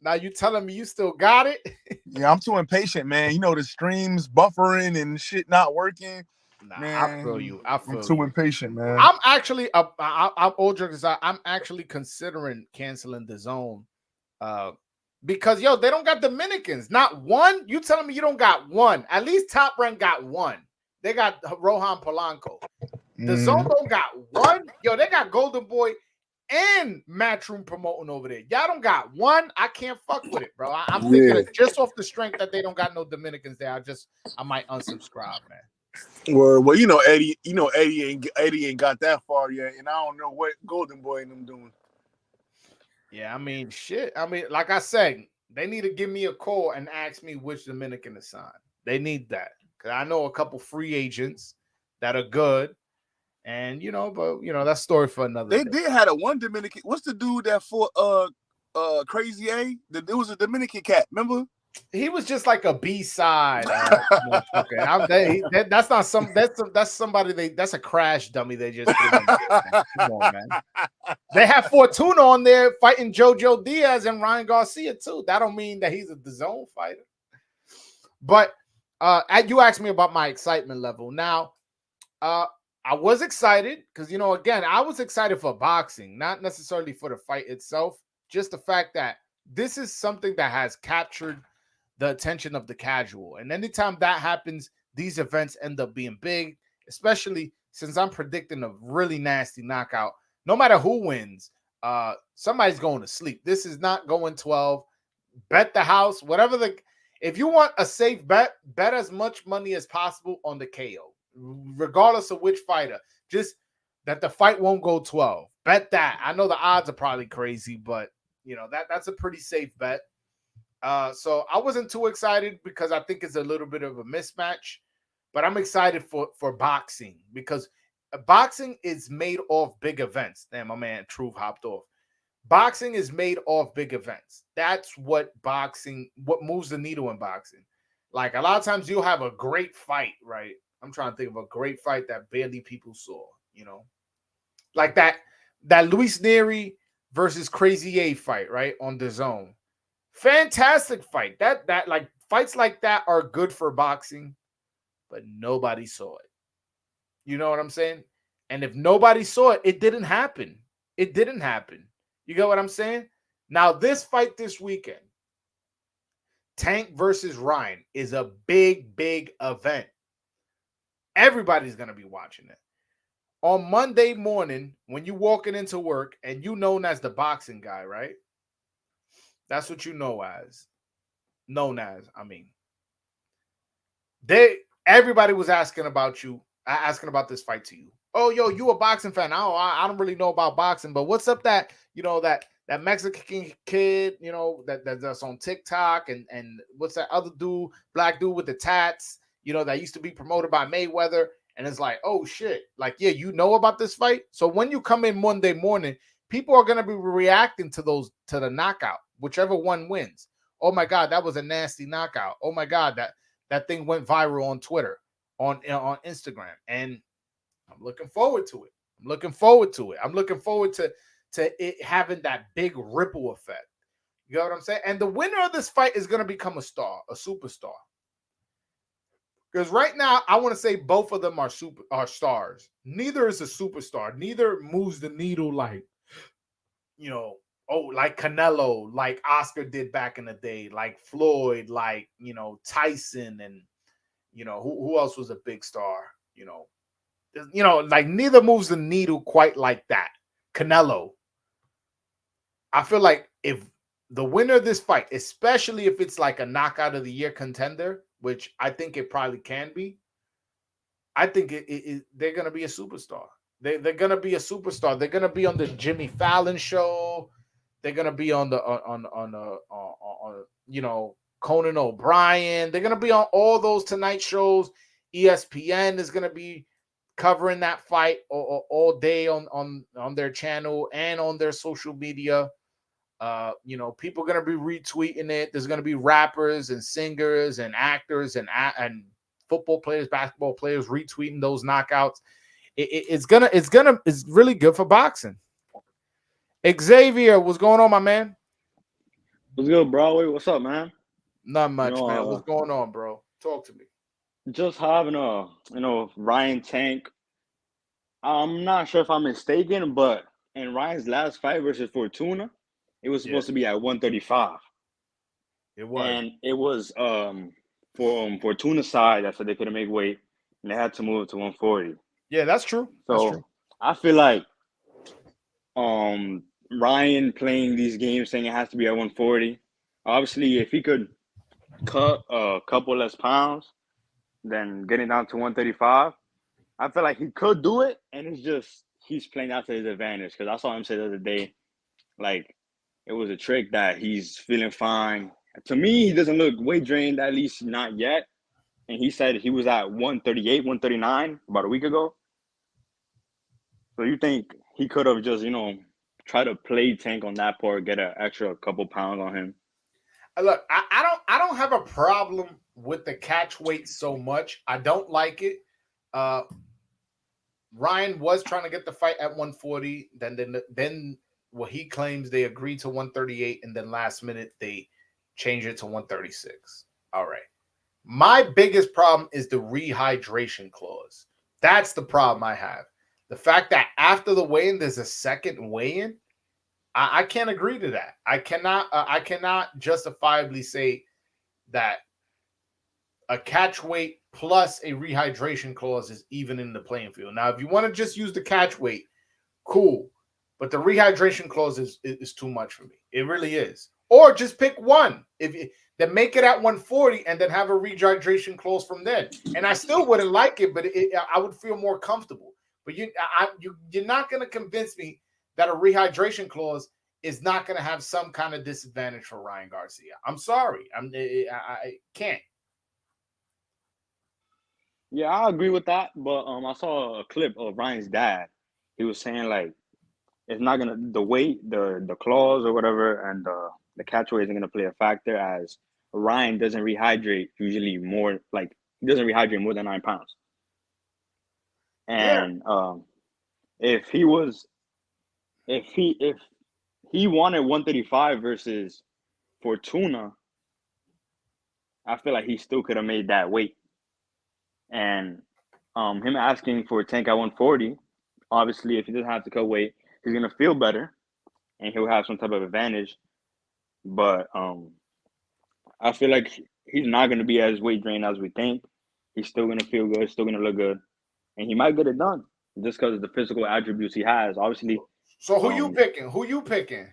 now you telling me you still got it? Yeah, I'm too impatient, man. The streams buffering and shit not working. Nah, Man, I feel you. I'm too impatient, man. I'm actually I'm old jokes. I'm actually considering canceling DAZN. Because they don't got Dominicans. Not one. You telling me you don't got one? At least Top Rank got one. They got Rohan Polanco. DAZN don't got one. They got Golden Boy and Matchroom promoting over there. Y'all don't got one. I can't fuck with it, bro. I'm thinking of just off the strength that they don't got no Dominicans there. I might unsubscribe, man. Well, Eddie ain't got that far yet, and I don't know what Golden Boy and them doing. Yeah, I mean, shit. I mean, like I said, they need to give me a call and ask me which Dominican to sign. They need that because I know a couple free agents that are good, and but that's story for another They day. did had a one Dominican. What's the dude that fought Crazy A? It was a Dominican cat. Remember? He was just like a B side, motherfucker. That's not that's somebody that's a crash dummy they just threw in there, man. Come on, man. They have Fortuna on there fighting Jojo Diaz and Ryan Garcia too. That don't mean that he's a DAZN fighter. But you asked me about my excitement level. Now, I was excited because again, I was excited for boxing, not necessarily for the fight itself. Just the fact that this is something that has captured the attention of the casual. And anytime that happens, these events end up being big, especially since I'm predicting a really nasty knockout. No matter who wins, somebody's going to sleep. This is not going 12. Bet the house, if you want a safe bet as much money as possible on the KO, regardless of which fighter. Just that the fight won't go 12. Bet that. I know the odds are probably crazy, but that's a pretty safe bet. So I wasn't too excited because I think it's a little bit of a mismatch, but I'm excited for boxing because boxing is made off big events. Damn, my man Truth hopped off. Boxing is made off big events. That's what moves the needle in boxing. Like a lot of times you'll have a great fight, right? I'm trying to think of a great fight that barely people saw, like that Luis Neri versus Crazy A fight, right? On DAZN. Fantastic fight. That like fights like that are good for boxing, but nobody saw it. You know what I'm saying? And if nobody saw it, it didn't happen. It didn't happen. You get what I'm saying? Now, this fight this weekend, Tank versus Ryan, is a big, big event. Everybody's going to be watching it. On Monday morning, when you walking into work and you known as the boxing guy, right? That's what you know as. Known as, I mean. Everybody was asking about this fight to you. Oh, yo, you a boxing fan? I don't really know about boxing, but what's up that that Mexican kid, that's on TikTok, and what's that other dude, black dude with the tats, that used to be promoted by Mayweather, and it's like, oh shit, like yeah, you know about this fight. So when you come in Monday morning, people are gonna be reacting to the knockout, whichever one wins. Oh my god, that was a nasty knockout. Oh my god, that thing went viral on Twitter, on Instagram, and I'm looking forward to it. I'm looking forward to it having that big ripple effect. You know what I'm saying? And the winner of this fight is going to become a star, a superstar. Because right now, I want to say both of them are stars. Neither is a superstar. Neither moves the needle like, like Canelo, like Oscar did back in the day, like Floyd, like, Tyson, and, who else was a big star, like neither moves the needle quite like that. Canelo. I feel like if the winner of this fight, especially if it's like a knockout of the year contender, which I think it probably can be, I think they're gonna be a superstar. They're gonna be a superstar. They're gonna be on the Jimmy Fallon show. They're gonna be on Conan O'Brien. They're gonna be on all those Tonight shows. ESPN is gonna be covering that fight all day on their channel and on their social media. People are gonna be retweeting it. There's gonna be rappers and singers and actors and football players, basketball players retweeting those knockouts. It's really good for boxing. Xavier, what's going on, my man? What's good, Broadway? What's up, man? Not much, man. What's going on, bro? Talk to me. Just having Ryan Tank. I'm not sure if I'm mistaken, but in Ryan's last fight versus Fortuna, it was supposed to be at 135. It was. And it was for Fortuna's side that said they couldn't make weight and they had to move it to 140. Yeah, that's true. So that's true. I feel like Ryan playing these games saying it has to be at 140. Obviously, if he could cut a couple less pounds than getting down to 135, I feel like he could do it, and it's just he's playing out to his advantage. Because I saw him say the other day, like, it was a trick that he's feeling fine. To me, he doesn't look weight drained, at least not yet. and he said he was at 138, 139 about a week ago. So you think he could have just, try to play Tank on that part, get an extra couple pounds on him? Look, I don't have a problem with the catch weight so much. I don't like it. Uh, Ryan was trying to get the fight at 140. Then what he claims they agreed to 138, and then last minute they changed it to 136. All right. My biggest problem is the rehydration clause. That's the problem I have. The fact that after the weigh-in there's a second weigh-in, I can't agree to that. I cannot justifiably say that a catch weight plus a rehydration clause is even in the playing field. Now, if you want to just use the catch weight, cool. But the rehydration clause is too much for me. It really is. Or just pick one. Then make it at 140 and then have a rehydration clause from then. And I still wouldn't like it, but I would feel more comfortable. But you're not going to convince me that a rehydration clause is not going to have some kind of disadvantage for Ryan Garcia. I'm sorry. I can't. Yeah, I agree with that. But I saw a clip of Ryan's dad. He was saying like it's not gonna the weight, the claws or whatever, and the catch weight isn't gonna play a factor as Ryan doesn't rehydrate usually more like he doesn't rehydrate more than 9 pounds. Yeah. And if he was if he wanted 135 versus Fortuna, I feel like he still could have made that weight. And him asking for a Tank at 140, obviously, if he doesn't have to cut weight, he's gonna feel better, and he'll have some type of advantage. But I feel like he's not gonna be as weight drained as we think. He's still gonna feel good, still gonna look good, and he might get it done just because of the physical attributes he has. Obviously, So who you picking? Who you picking?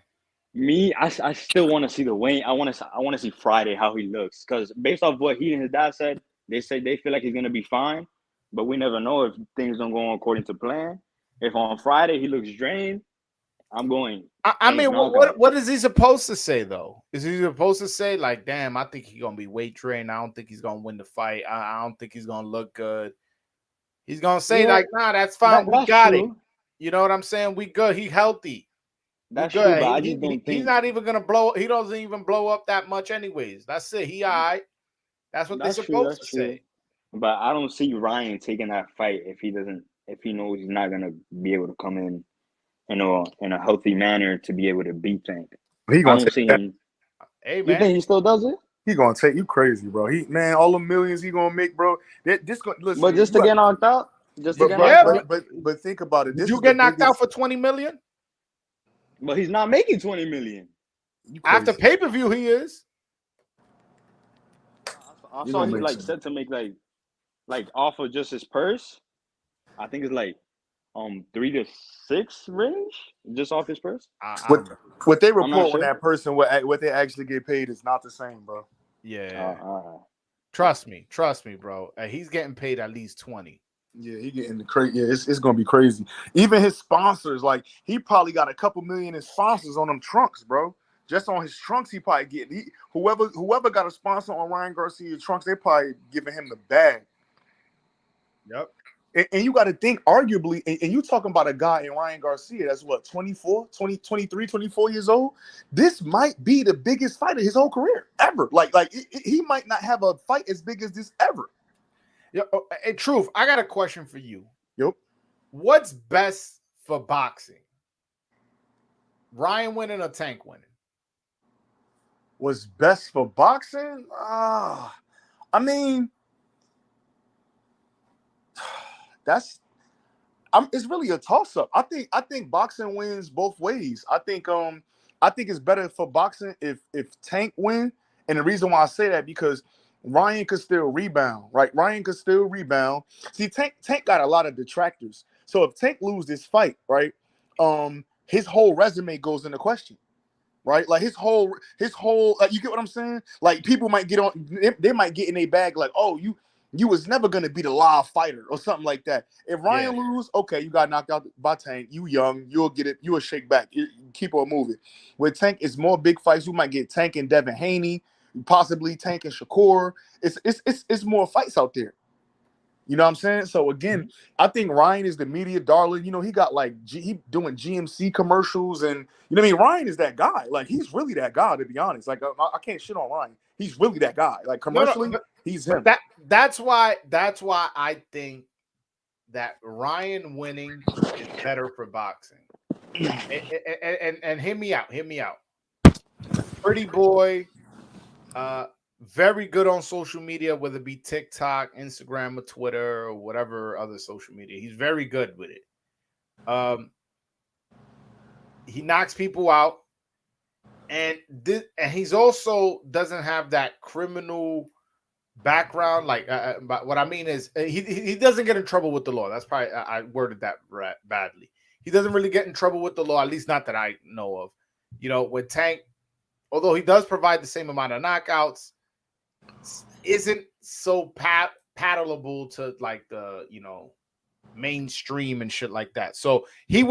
me, I still want to see the weight. I want to see Friday how he looks because based off what he and his dad said, they say they feel like he's gonna be fine, but we never know if things don't go according to plan. If on Friday he looks drained, I'm going. I mean, what is he supposed to say though? Is he supposed to say like, "Damn, I think he's gonna be weight drained. I don't think he's gonna win the fight. I don't think he's gonna look good." He's gonna say like, "Nah, that's fine. We got it." You know what I'm saying? We good. He healthy. That's true, but I just don't think he's not even gonna blow. He doesn't even blow up that much, anyways. That's it. He all right. That's what they're supposed to say. But I don't see Ryan taking that fight if he knows he's not gonna be able to come in a healthy manner to be able to beat Tank. He gonna see him. Hey man, you think he still does it? He gonna take you crazy, bro. All the millions he gonna make, bro. Listen, but just to get knocked out, but think about it. Did you get knocked out for 20 million? But he's not making 20 million. After pay-per-view, he is. I saw he like set to make like off of just his purse. I think it's like 3 to 6 range just off his purse. What they report on that person, what they actually get paid is not the same, bro. Yeah. Trust me, bro. He's getting paid at least 20. Yeah, he getting the crazy. Yeah, it's gonna be crazy. Even his sponsors, like he probably got a couple million in sponsors on them trunks, bro. Just on his trunks, he probably getting whoever got a sponsor on Ryan Garcia trunks, they probably giving him the bag. Yep. And you got to think, arguably, and you talking about a guy in Ryan Garcia that's what, 24, 20, 23, 24 years old. This might be the biggest fight of his whole career ever. He might not have a fight as big as this ever. Yeah, hey, Truth, I got a question for you. Yep. What's best for boxing? Ryan winning or Tank winning? What's best for boxing? I mean, it's really a toss-up. I think boxing wins both ways. I think it's better for boxing if Tank win. And the reason why I say that because Ryan could still rebound, right? Ryan could still rebound. See, Tank got a lot of detractors. So if Tank lose this fight, right, his whole resume goes into question, right? Like his whole, like, you get what I'm saying? Like people might get on, they might get in their bag like, oh, you was never gonna be the live fighter or something like that. If Ryan lose, okay, you got knocked out by Tank. You young, you'll get it. You'll shake back. You keep on moving. With Tank, it's more big fights. You might get Tank and Devin Haney. possibly Tank and Shakur. It's more fights out there. You know what I'm saying? So again, I think Ryan is the media darling. You know, he got like he doing GMC commercials, and you know what I mean. Ryan is that guy. Like he's really that guy. To be honest, like I can't shit on Ryan. He's really that guy. Like commercially, he's him. That's why I think that Ryan winning is better for boxing. and hear me out. Pretty boy, very good on social media, whether it be TikTok, Instagram, or Twitter, or whatever other social media. He's very good with it. He knocks people out, and he's also doesn't have that criminal background. Like, but what I mean is, he doesn't get in trouble with the law. That's probably I worded that badly. He doesn't really get in trouble with the law, at least not that I know of. You know, with Tank, although he does provide the same amount of knockouts, isn't so palatable to like the, you know, mainstream and shit like that. So he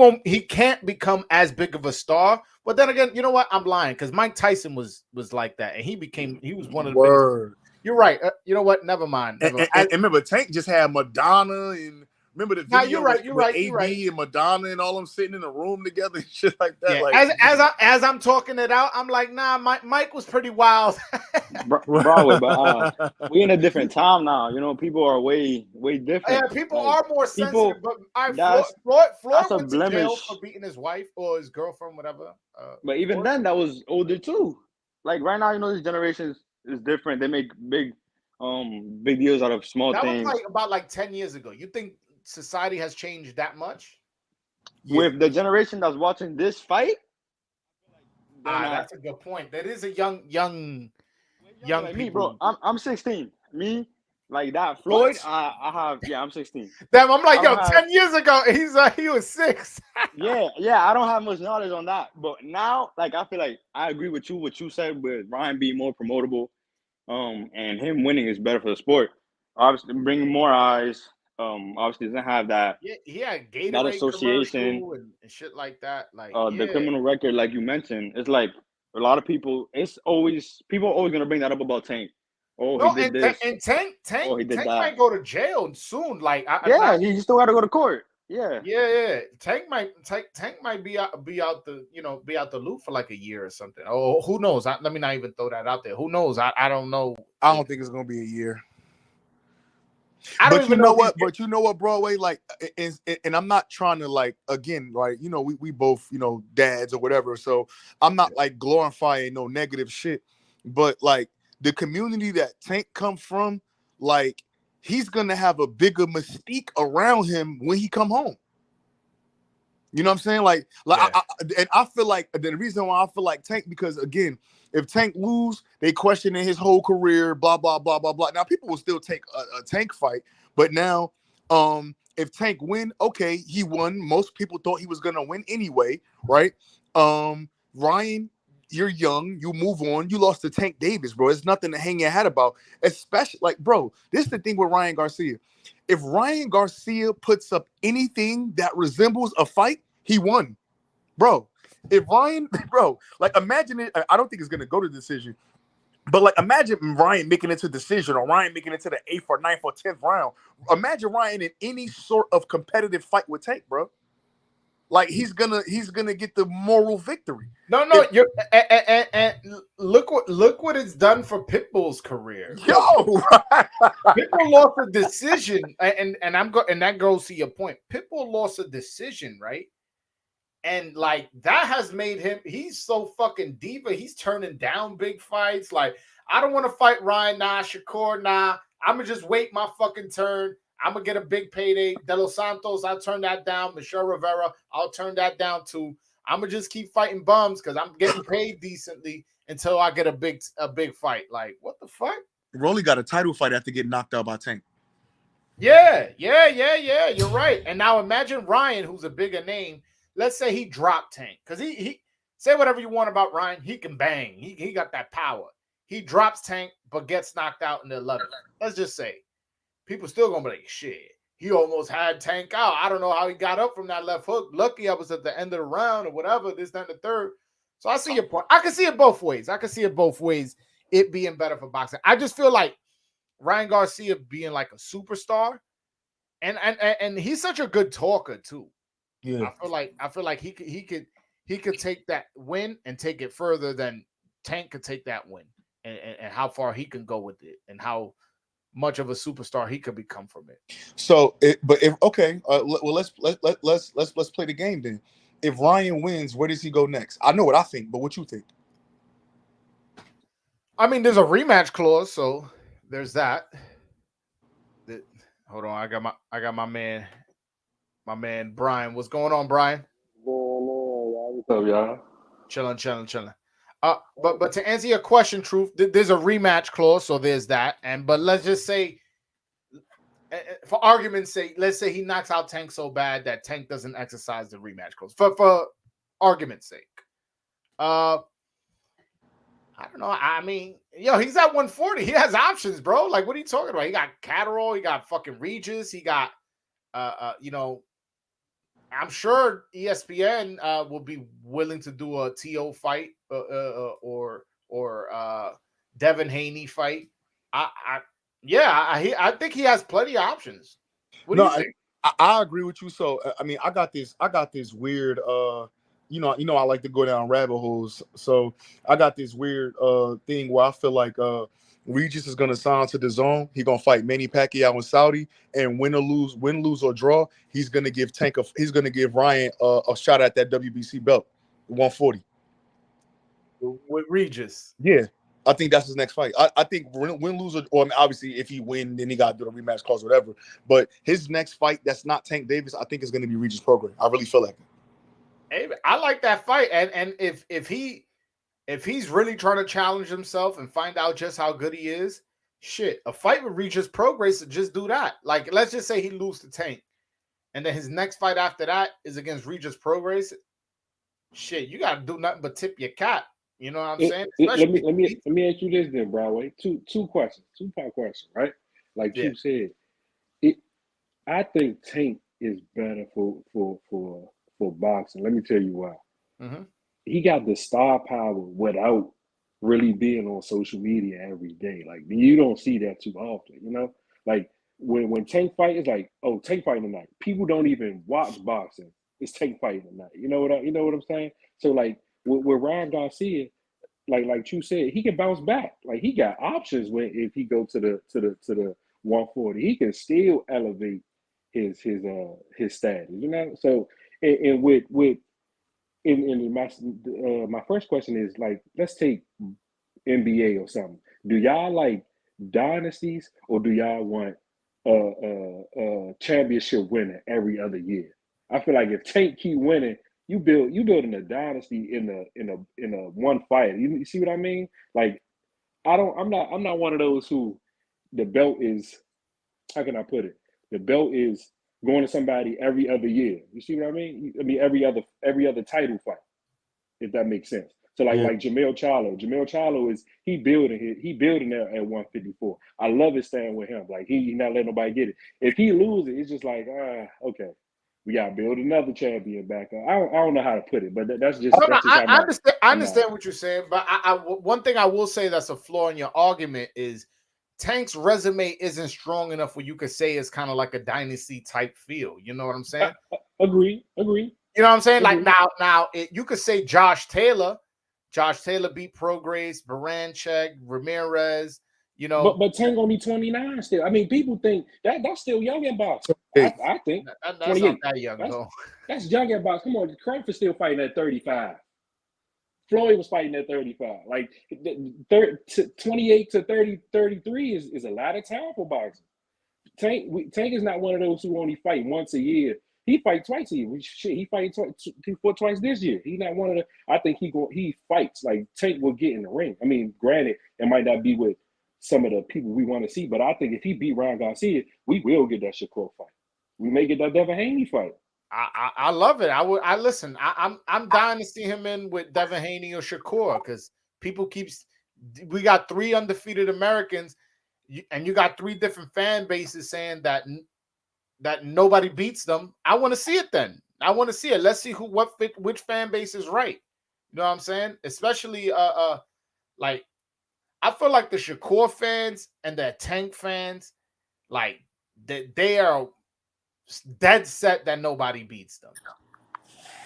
can't become as big of a star. But then again, you know what? I'm lying, because Mike Tyson was like that, and he was one of the biggest. You're right. You know what? Never mind. And remember, Tank just had Madonna, and remember the video with AB and Madonna and all them sitting in a room together and shit like that. Yeah. Like, as I'm talking it out, I'm like, nah, Mike was pretty wild. Broadway, but we in a different time now. You know, people are way different. Yeah, people are more sensitive. But Floyd went to jail for beating his wife or his girlfriend, whatever. But even then, that was older too. Like right now, you know, this generation is different. They make big deals out of small things. That was about 10 years ago. You think society has changed that much? With the generation that's watching this fight? That's a good point. That is a young like me, bro. I'm 16. Me, like that. Floyd, I'm 16. Damn, I'm like, 10 years ago, he was 6. yeah. I don't have much knowledge on that, but now, like, I feel like I agree with you. What you said with Ryan being more promotable, and him winning is better for the sport. Obviously, bringing more eyes. Obviously doesn't have that. Yeah, Gatorade that association and shit like that. Like the criminal record, like you mentioned, it's like a lot of people. People are always gonna bring that up about Tank. He did this. And Tank Tank might go to jail soon. Like, he still got to go to court. Yeah. Tank might be out the loop for like a year or something. Oh, who knows? Let me not even throw that out there. Who knows? I don't know. I don't think it's gonna be a year. But you know what, Broadway, like, and I'm not trying to, like, again, like, you know, we both, you know, dads or whatever, so I'm not like glorifying no negative shit, but like the community that Tank comes from, like, he's gonna have a bigger mystique around him when he come home. You know what I'm saying? Like, I feel like the reason why I feel like Tank, because again, if Tank lose, they questioning his whole career, blah, blah, blah, blah, blah. Now, people will still take a Tank fight, but now, if Tank win, okay, he won. Most people thought he was going to win anyway, right? Ryan, you're young. You move on. You lost to Tank Davis, bro. It's nothing to hang your hat about, especially, like, bro, this is the thing with Ryan Garcia. If Ryan Garcia puts up anything that resembles a fight, he won, bro. If Ryan, bro, like, imagine it. I don't think it's gonna go to decision, but like, imagine Ryan making it to decision, or Ryan making it to the 8th or 9th or 10th round. Imagine Ryan in any sort of competitive fight with Tank, bro. Like, he's gonna get the moral victory. No, you're and look what it's done for Pitbull's career. Yo, Pitbull lost a decision, and that goes to your point. Pitbull lost a decision, right? And like, that has made him, he's so fucking diva. He's turning down big fights. Like, I don't want to fight Ryan, nah, Shakur, nah. I'm gonna just wait my fucking turn. I'm gonna get a big payday. De Los Santos, I'll turn that down. Michelle Rivera, I'll turn that down too. I'm gonna just keep fighting bums because I'm getting paid decently until I get a big fight. Like, what the fuck? Rolly got a title fight after getting knocked out by Tank. Yeah. You're right. And now imagine Ryan, who's a bigger name. Let's say he dropped Tank, because he say whatever you want about Ryan, he can bang. He got that power. He drops Tank, but gets knocked out in the 11th. Let's just say, people still gonna be like, shit, he almost had Tank out. I don't know how he got up from that left hook. Lucky I was at the end of the round or whatever, this, that, and the third. So I see your point. I can see it both ways. it being better for boxing. I just feel like Ryan Garcia being like a superstar, and he's such a good talker too. Yeah. I feel like he could take that win and take it further than Tank could take that win, and how far he can go with it, and how much of a superstar he could become from it. So, but if okay, well, let's play the game then. If Ryan wins, where does he go next? I know what I think, but what you think? I mean, there's a rematch clause, so there's that. Hold on, I got my man Brian. What's going on, Brian? What's up, y'all? Chilling. But to answer your question, Truth, there's a rematch clause, so there's that. But let's just say, for argument's sake, let's say he knocks out Tank so bad that Tank doesn't exercise the rematch clause. For argument's sake, I don't know. I mean, he's at 140. He has options, bro. Like, what are you talking about? He got Catterall. He got fucking Regis. He got, I'm sure ESPN will be willing to do a TO fight or Devin Haney fight. I think he has plenty of options. What do you think? I agree with you. So I mean, I got this weird I like to go down rabbit holes. So I got this weird thing where I feel like Regis is gonna sign to the zone. He's gonna fight Manny Pacquiao in Saudi, and win, lose or draw, he's gonna give Ryan a shot at that WBC belt, 140. With Regis. Yeah. I think that's his next fight. I think win, lose, or I mean, obviously if he win, then he got to do the rematch clause, whatever. But his next fight, that's not Tank Davis, I think is going to be Regis Prograis. I really feel like it. Hey, I like that fight, and if he's really trying to challenge himself and find out just how good he is, shit, a fight with Regis Prograis to just do that. Like, let's just say he loses to Tank, and then his next fight after that is against Regis Prograis. Shit, you got to do nothing but tip your cap. You know what I'm saying? Let me ask you this then, Broadway. Two questions, 2-part question, right? Like you said, I think Tank is better for boxing. Let me tell you why. Mm-hmm. He got the star power without really being on social media every day. Like, you don't see that too often, Like when Tank fight, it's like, oh, Tank fighting tonight. People don't even watch boxing. It's Tank fighting tonight. You know what I'm saying? So like with Ryan Garcia, like you said, he can bounce back. Like, he got options if he go to the 140. He can still elevate his status. So and with my first question is, like, let's take NBA or something. Do y'all like dynasties, or do y'all want a championship winner every other year? I feel like if Tank keep winning, you building a dynasty in a one fight. You see what I mean? Like, I'm not one of those who the belt is, how can I put it? The belt is going to somebody every other year. You see what I mean? I mean every other title fight, if that makes sense. So like Jamel Charlo is he building there at 154. I love it staying with him. Like, he not letting nobody get it. If he loses, it's just like, okay, we gotta build another champion back up. I don't know how to put it, but that's just I understand what you're saying. But one thing I will say that's a flaw in your argument is Tank's resume isn't strong enough where you could say it's kind of like a dynasty type feel. You know what I'm saying? Agree. You know what I'm saying? Like, now you could say Josh Taylor beat Prograis, Baranchek, Ramirez. But Tank gonna be 29 still. I mean, people think that's still young in boxing. I think that's not that young, though. That's young in boxing. Come on, Crawford's still fighting at 35. Floyd was fighting at 35. Like, 28 to 30, 33 is a lot of time for boxing. Tank is not one of those who only fight once a year. He fight twice a year. Shit, he fight twice this year. He's not one of the. I think he fights like Tank will get in the ring. I mean, granted, it might not be with some of the people we want to see, but I think if he beat Ryan Garcia, we will get that Shakur fight. We may get that Devin Haney fight. I love it. I listen. I'm dying to see him in with Devin Haney or Shakur, because people we got 3 undefeated Americans, and you got 3 different fan bases saying that nobody beats them. I want to see it then. I want to see it. Let's see which fan base is right. You know what I'm saying? Especially like I feel like the Shakur fans and the Tank fans, like they are dead set that nobody beats them.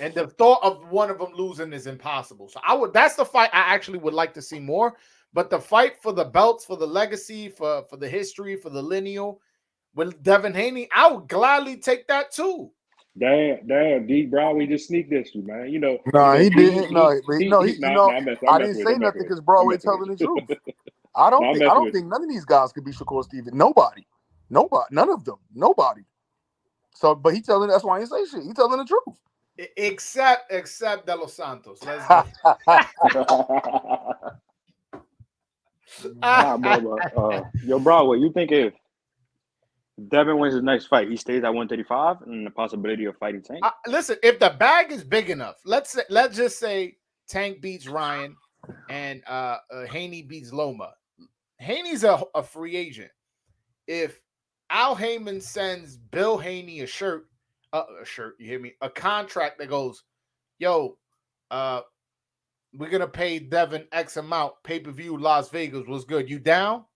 And the thought of one of them losing is impossible. So that's the fight I actually would like to see more. But the fight for the belts, for the legacy, for the history, for the lineal with Devin Haney, I would gladly take that too. Damn, D Brown, we just sneak this you, man. No, he didn't. Nah, I'm I messing didn't with it. say nothing because Broadway telling the truth. I don't think none of these guys could be Shakur Stevenson. Nobody, none of them, nobody. So, but he telling. That's why he say shit. He telling the truth. Except De Los Santos. Let's go. Nah, bro, but yo, Broadway, you think if Devin wins his next fight, he stays at 135 and the possibility of fighting Tank? Listen, if the bag is big enough, let's just say Tank beats Ryan and Haney beats Loma. Haney's a free agent. If Al Heyman sends Bill Haney a shirt, you hear me? A contract that goes, yo, we're gonna pay Devin X amount, pay-per-view Las Vegas was good. You down?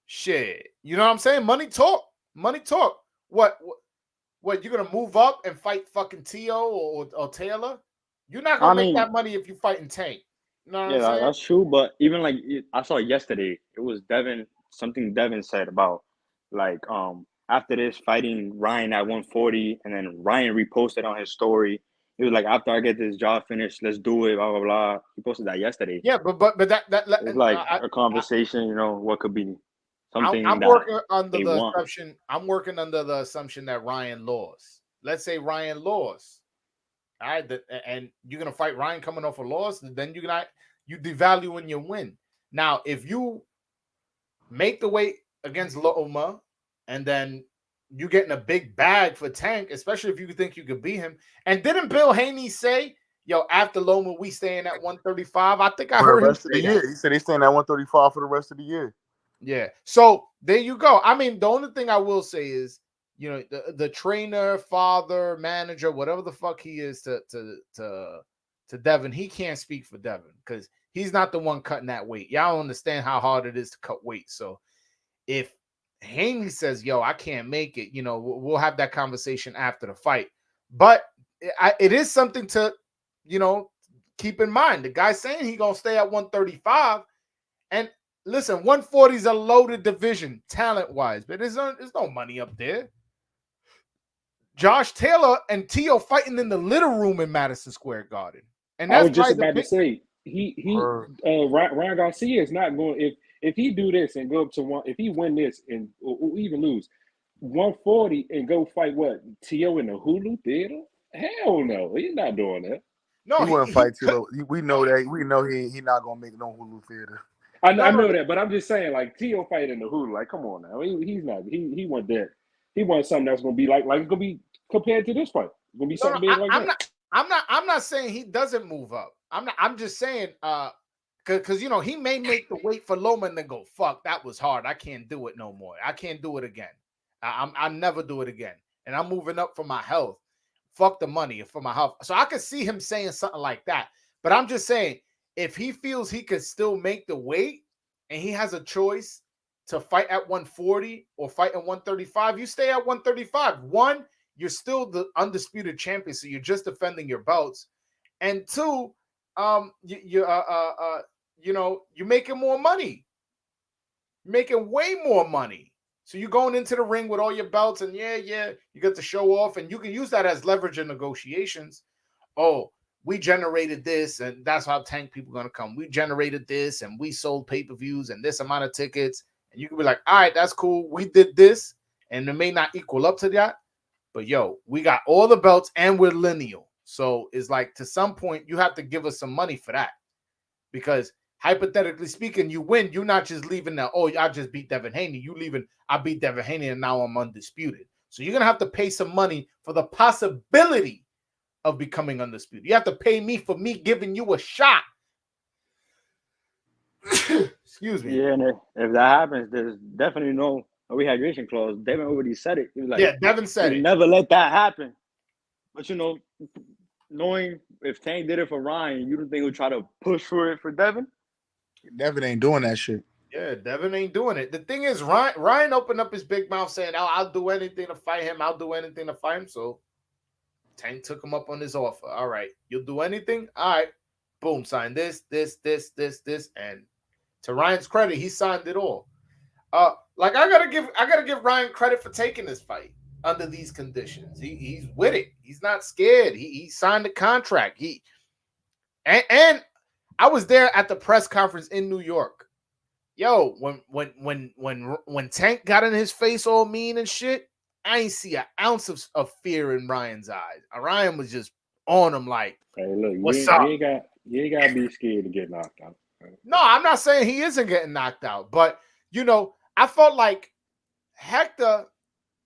Shit. You know what I'm saying? Money talk. Money talk. What you're gonna move up and fight fucking T.O. or Taylor? You're not gonna make that money if you fighting Tank. You know what I'm saying? That's true. But even like I saw yesterday, it was something Devin said about like after this fighting Ryan at 140, and then Ryan reposted on his story. He was like, after I get this job finished, let's do it, blah blah blah. He posted that yesterday. Yeah, but that it's like a conversation, what could be something I'm that working under the want. assumption. I'm working under the assumption that Ryan lost. Let's say Ryan lost. All right, and you're gonna fight Ryan coming off a loss, then you devaluing your win. Now, if you make the weight against Loma, and then you getting a big bag for Tank, especially if you think you could beat him. And didn't Bill Haney say, yo, after Loma, we staying at 135? I think I heard him say that. He said he's staying at 135 for the rest of the year. Yeah. So there you go. I mean, the only thing I will say is, the trainer, father, manager, whatever the fuck he is to Devin, he can't speak for Devin because he's not the one cutting that weight. Y'all understand how hard it is to cut weight. So if Haney says, yo, I can't make it, we'll have that conversation after the fight. But it is something to, keep in mind. The guy's saying he's going to stay at 135. And listen, 140 is a loaded division talent-wise, but there's no money up there. Josh Taylor and T.O. fighting in the little room in Madison Square Garden. And that's I was just about to say, Ryan Garcia is not going, if he do this and go up to one, if he win this and or even lose 140 and go fight T.O. in the Hulu theater? Hell no, he's not doing that. No, he wouldn't fight T.O. We know that. We know he not gonna make no Hulu theater. I know that, but I'm just saying, like T.O. fight in the Hulu, like come on now, he's not. He went there. He wants something that's gonna be like it's gonna be compared to this fight. It's gonna be something big like that. I'm not saying he doesn't move up. I'm just saying because he may make the weight for Loma and then go, fuck, that was hard. I can't do it no more. I can't do it again. I never do it again. And I'm moving up for my health. Fuck the money for my health. So I could see him saying something like that. But I'm just saying, if he feels he could still make the weight and he has a choice to fight at 140 or fight at 135, you stay at 135. One, you're still the undisputed champion, so you're just defending your belts. And two, you're making more money. You're making way more money. So you're going into the ring with all your belts, and you get to show off, and you can use that as leverage in negotiations. Oh, we generated this, and that's how Tank people are going to come. We generated this, and we sold pay-per-views and this amount of tickets. And you can be like, all right, that's cool. We did this, and it may not equal up to that. But, we got all the belts, and we're lineal. So it's like, to some point, you have to give us some money for that. Because hypothetically speaking, you win. You're not just leaving that, I just beat Devin Haney. You leaving, I beat Devin Haney, and now I'm undisputed. So you're going to have to pay some money for the possibility of becoming undisputed. You have to pay me for me giving you a shot. Excuse me. Yeah, and if that happens, there's definitely no rehydration clause. Devin already said it. He was like, Devin said it. Never let that happen. But knowing if Tank did it for Ryan, you don't think he'll try to push for it for Devin? Devin ain't doing that shit. Yeah, Devin ain't doing it. The thing is, Ryan opened up his big mouth saying, I'll do anything to fight him. I'll do anything to fight him. So Tank took him up on his offer. All right, you'll do anything? All right. Boom, sign this. And to Ryan's credit, he signed it all. Like I gotta give Ryan credit for taking this fight under these conditions. He's with it. He's not scared. He signed the contract. And I was there at the press conference in New York. Yo, when Tank got in his face all mean and shit, I ain't see an ounce of fear in Ryan's eyes. Ryan was just on him like, Hey, look, what's up? You ain't gotta be scared to get knocked out. No, I'm not saying he isn't getting knocked out, but you know, I felt like Hector.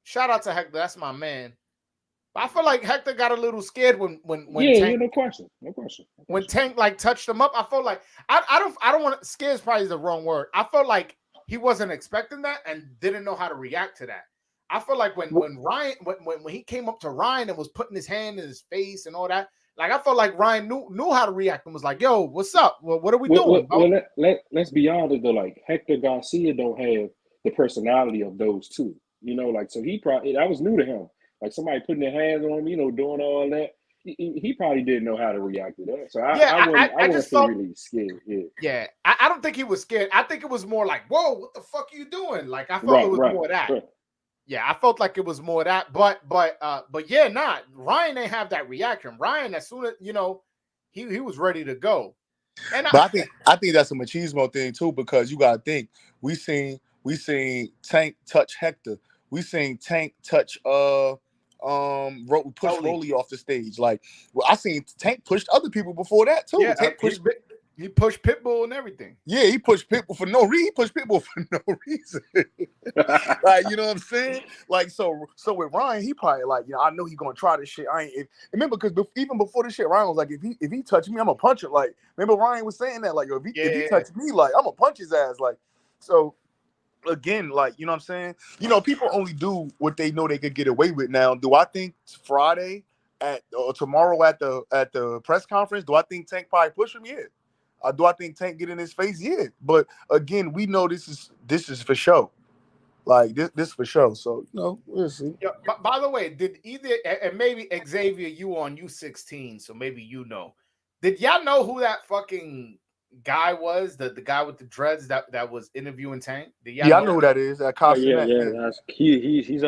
Shout out to Hector, that's my man. But I feel like Hector got a little scared when Tank, no question. when Tank like touched him up. I felt like I don't want to, scared is probably the wrong word. I felt like he wasn't expecting that and didn't know how to react to that. I feel like when Ryan when he came up to Ryan and was putting his hand in his face and all that, like I felt like Ryan knew how to react and was like, "Yo, what's up? Well, what are we doing?" Let's be honest though. Like Hector Garcia don't have the personality of those two. You know, like so he probably that was new to him. Like somebody putting their hands on him, you know, doing all that. He probably didn't know how to react to that. So I wouldn't feel really scared. Yeah, I don't think he was scared. I think it was more like, "Whoa, what the fuck are you doing?" Like I felt it was more of that. Right. Yeah, I felt like it was more that, but yeah, not Ryan ain't have that reaction. Ryan, as soon as he was ready to go. And but I think that's a machismo thing too, because you gotta think we seen Tank touch Hector, we seen Tank touch push Rolly off the stage. Like, well, I seen Tank pushed other people before that too. Yeah, Tank pushed. He pushed Pitbull and everything. Yeah, he pushed Pitbull for no reason. He pushed Pitbull for no reason. Like, you know what I'm saying? Like, so with Ryan, he probably like, you know, I know he's gonna try this shit. Remember, because even before this shit, Ryan was like, if he touch me, I'm gonna punch him. Like, remember Ryan was saying that, like, if he touch me, like, I'm gonna punch his ass. Like, so again, like, you know what I'm saying? You know, people only do what they know they could get away with now. Do I think Friday or tomorrow at the press conference, do I think Tank probably push him? Yeah. Do I think Tank get in his face? Yeah, but again, we know this is for show. Like this for show. So you know, we'll see. Yeah, by the way, did either and maybe Xavier, you on U16, so maybe you know. Did y'all know who that fucking guy was? The guy with the dreads that was interviewing Tank? Yeah, I know who that is. That that's he's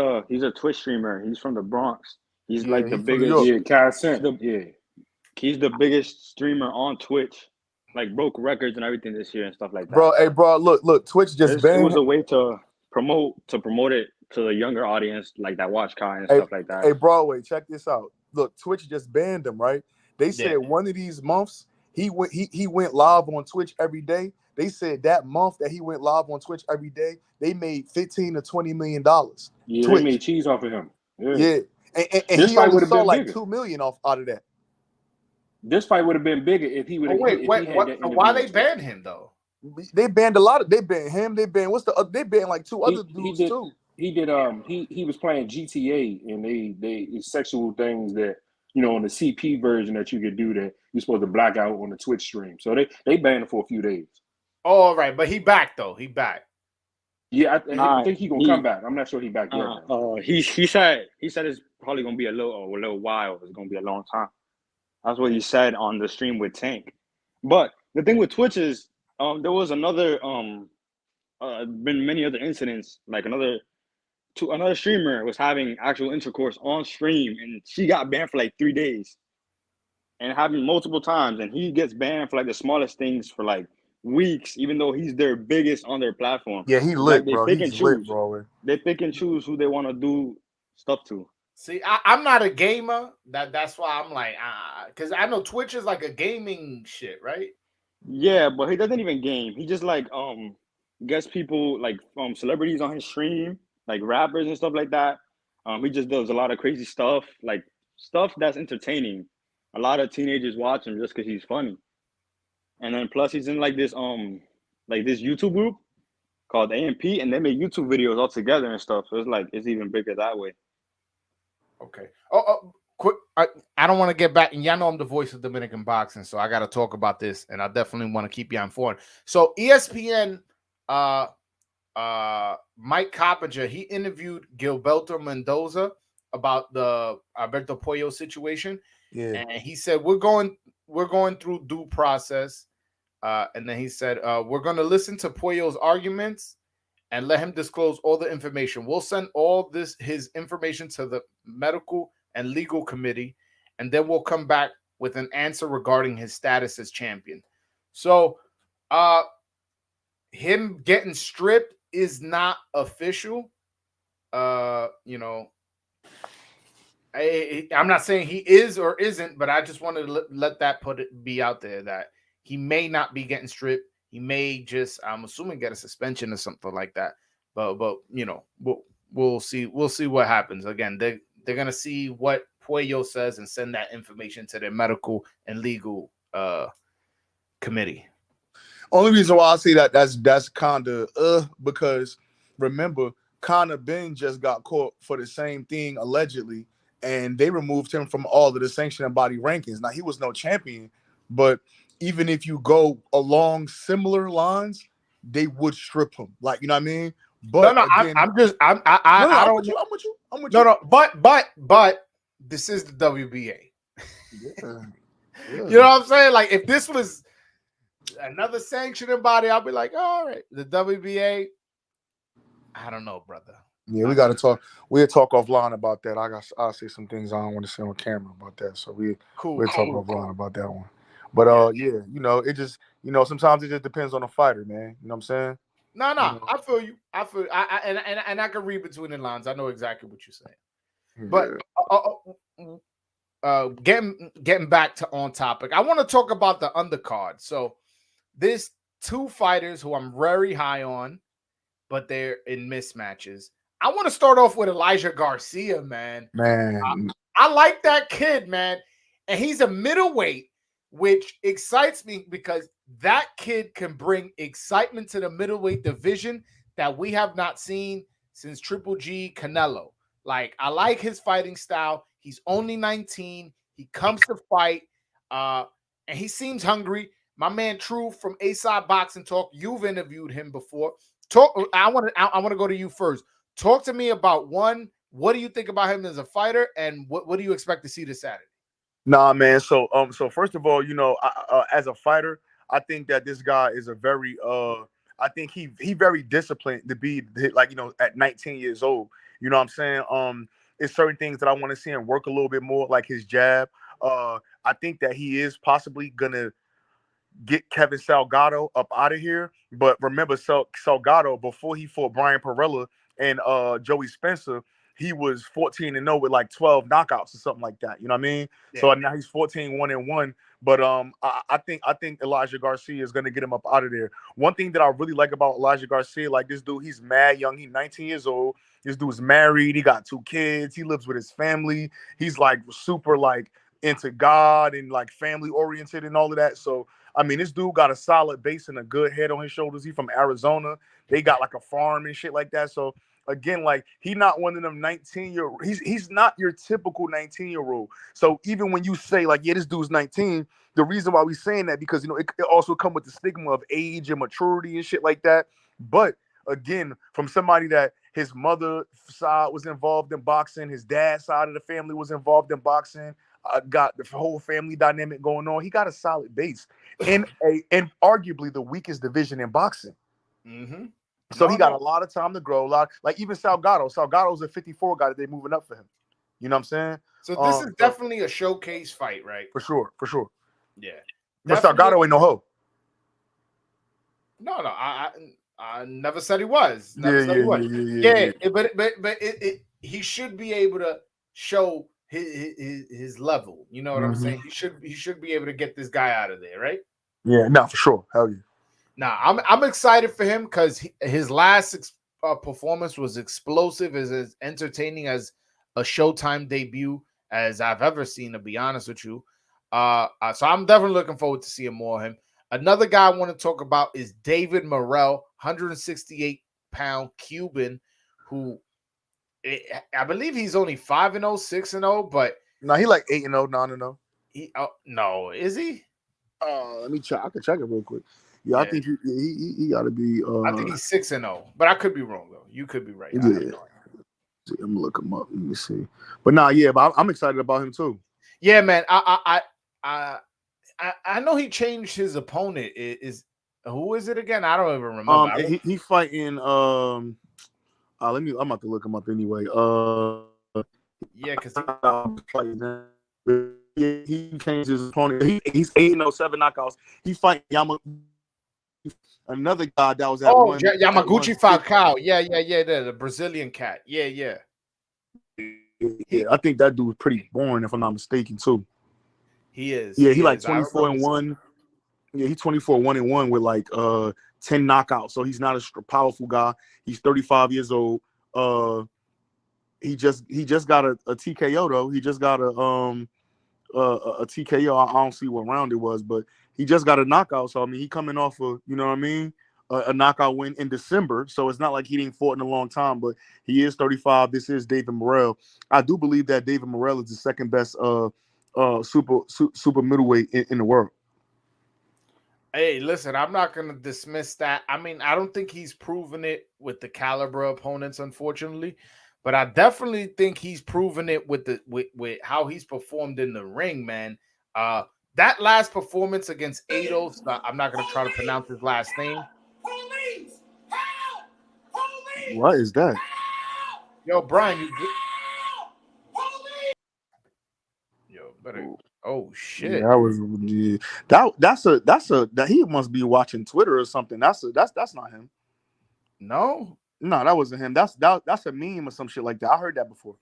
a Twitch streamer. He's from the Bronx. He's like the biggest. He's the biggest streamer on Twitch. Like broke records and everything this year and stuff like that. Bro, hey, bro, look, Twitch just banned. It was a way to promote it to the younger audience, like that watch Kai and stuff like that. Hey, Broadway, check this out. Look, Twitch just banned him, right? They said one of these months he went live on Twitch every day. They said that month that he went live on Twitch every day, they made $15 to $20 million. Yeah, Twitch. They made cheese off of him. Yeah. And he only saw like $2 million out of that. This fight would have been bigger if he would have. Why they banned him though? They banned a lot of. They banned him. They banned they banned like two other dudes too. He did. He was playing GTA and they sexual things that you know on the CP version that you could do that you're supposed to black out on the Twitch stream. So they banned him for a few days. Oh, all right, but he back though. He back. Yeah, I think he gonna come back. I'm not sure he back yet. He said it's probably gonna be a little while. It's gonna be a long time. That's what he said on the stream with Tank. But the thing with Twitch is, there was another, been many other incidents. Like another streamer was having actual intercourse on stream, and she got banned for like 3 days, and happened multiple times. And he gets banned for like the smallest things for like weeks, even though he's their biggest on their platform. Yeah, he lit, bro. He's lit, bro. They pick and choose who they want to do stuff to. See, I'm not a gamer. That's why I'm like, because I know Twitch is like a gaming shit, right? Yeah, but he doesn't even game. He just like gets people like celebrities on his stream, like rappers and stuff like that. He just does a lot of crazy stuff, like stuff that's entertaining. A lot of teenagers watch him just because he's funny. And then plus he's in like this YouTube group called AMP, and they make YouTube videos all together and stuff. So it's like it's even bigger that way. Okay. quick. I don't want to get back, and y'all know I'm the voice of Dominican boxing, so I got to talk about this, and I definitely want to keep you informed. So ESPN, Mike Coppinger, he interviewed Gilberto Mendoza about the Alberto Puello situation, and he said we're going through due process, and then he said we're going to listen to Puello's arguments and let him disclose all the information. We'll send all his information to the medical and legal committee, and then we'll come back with an answer regarding his status as champion. So, him getting stripped is not official. You know, I'm not saying he is or isn't, but I just wanted to let that be out there that he may not be getting stripped. He may just, I'm assuming, get a suspension or something like that. But you know, we'll see. We'll see what happens. Again, they're gonna see what Puello says and send that information to their medical and legal committee. Only reason why I say that's kind of because remember, Conor Ben just got caught for the same thing allegedly, and they removed him from all of the sanctioning body rankings. Now he was no champion, but even if you go along similar lines, they would strip him. Like, you know what I mean? But no, again, I'm don't. I'm with you. No, but this is the WBA. Yeah. You know what I'm saying? Like, if this was another sanctioning body, I'll be like, oh, all right, the WBA. I don't know, brother. Yeah, we got to talk. We'll talk offline about that. I'll say some things I don't want to say on camera about that. So we'll talk offline about that one. But yeah, you know, it just, you know, sometimes it just depends on the fighter, man. You know what I'm saying? No, You know? I feel you. And I can read between the lines. I know exactly what you're saying. But getting back to on topic, I want to talk about the undercard. So there's two fighters who I'm very high on, but they're in mismatches. I want to start off with Elijah Garcia, man. I like that kid, man. And he's a middleweight, which excites me because that kid can bring excitement to the middleweight division that we have not seen since Triple G Canelo. Like, I like his fighting style. He's only 19. He comes to fight, and he seems hungry. My man True from A-Side Boxing Talk, you've interviewed him before. I want to go to you first. Talk to me about one. What do you think about him as a fighter, and what do you expect to see this Saturday? Nah, man. So first of all, you know, as a fighter, I think that this guy is a very I think he very disciplined to be like, you know, at 19 years old. You know what I'm saying? It's certain things that I want to see him work a little bit more, like his jab. I think that he is possibly gonna get Kevin Salgado up out of here. But remember, Salgado, before he fought Brian Perella and Joey Spencer, he was 14-0 with like 12 knockouts or something like that. You know what I mean? Yeah. So now he's 14-1-1. But I think Elijah Garcia is gonna get him up out of there. One thing that I really like about Elijah Garcia, like this dude, he's mad young. He's 19 years old. This dude's married. He got 2 kids. He lives with his family. He's like super like into God and like family oriented and all of that. So I mean, this dude got a solid base and a good head on his shoulders. He from Arizona. They got like a farm and shit like that. So again, like he not one of them 19-year-old. He's not your typical 19-year-old. So even when you say like, yeah, this dude's 19, the reason why we saying that because, you know, it also come with the stigma of age and maturity and shit like that. But again, from somebody that his mother side was involved in boxing, his dad's side of the family was involved in boxing. Got the whole family dynamic going on. He got a solid base in arguably the weakest division in boxing. Mm-hmm. So he got a lot of time to grow. Like even Salgado. Salgado's a 54 guy that they're moving up for him. You know what I'm saying? So this is definitely a showcase fight, right? For sure. Yeah. But Salgado ain't no hoe. No, I never said he was. Yeah. But he should be able to show his level. You know what I'm saying? He should be able to get this guy out of there, right? Yeah, no, for sure. Hell yeah. Now I'm excited for him because his last performance was explosive, as entertaining as a Showtime debut as I've ever seen. To be honest with you, so I'm definitely looking forward to seeing more of him. Another guy I want to talk about is David Morrell, 168-pound Cuban, who I believe he's only 5-0, 6-0, but No, he like 8-0, 9-0. No, is he? Let me check. I can check it real quick. Yeah, I Yeah, think he got to be. I think he's 6-0, but I could be wrong though. You could be right. I have Yeah, no idea. I'm gonna look him up. Let me see. But nah, yeah, but I'm excited about him too. Yeah, man. I know he changed his opponent. Is who is it again? I don't even remember. He fighting. Let me. I'm about to look him up anyway. Yeah, because he changed his opponent. He's 8-0, 7 knockouts. He fighting another guy that was at Yamaguchi Falcao. Yeah. The Brazilian cat. Yeah. Yeah, I think that dude's pretty boring, if I'm not mistaken, too. He is. Yeah, he like 24-1. Yeah, he's 24-1-1 with like 10 knockouts. So he's not a powerful guy. He's 35 years old. He just got a TKO though. He just got a TKO. I don't see what round it was, but he just got a knockout. So I mean, he coming off of, you know what I mean, a knockout win in December. So it's not like he didn't fought in a long time. But he is 35. This is David Morrell. I do believe that David Morrell is the second best super middleweight in the world. Hey, listen, I'm not going to dismiss that. I mean, I don't think he's proven it with the caliber opponents, unfortunately, but I definitely think he's proven it with how he's performed in the ring, man. That last performance against Ados, I'm not going to try to pronounce his last name. Police! Help! Police! What is that? Yo, Brian, yo, better. Oh shit! Yeah, that he must be watching Twitter or something. That's not him. No, that wasn't him. That's a meme or some shit like that. I heard that before.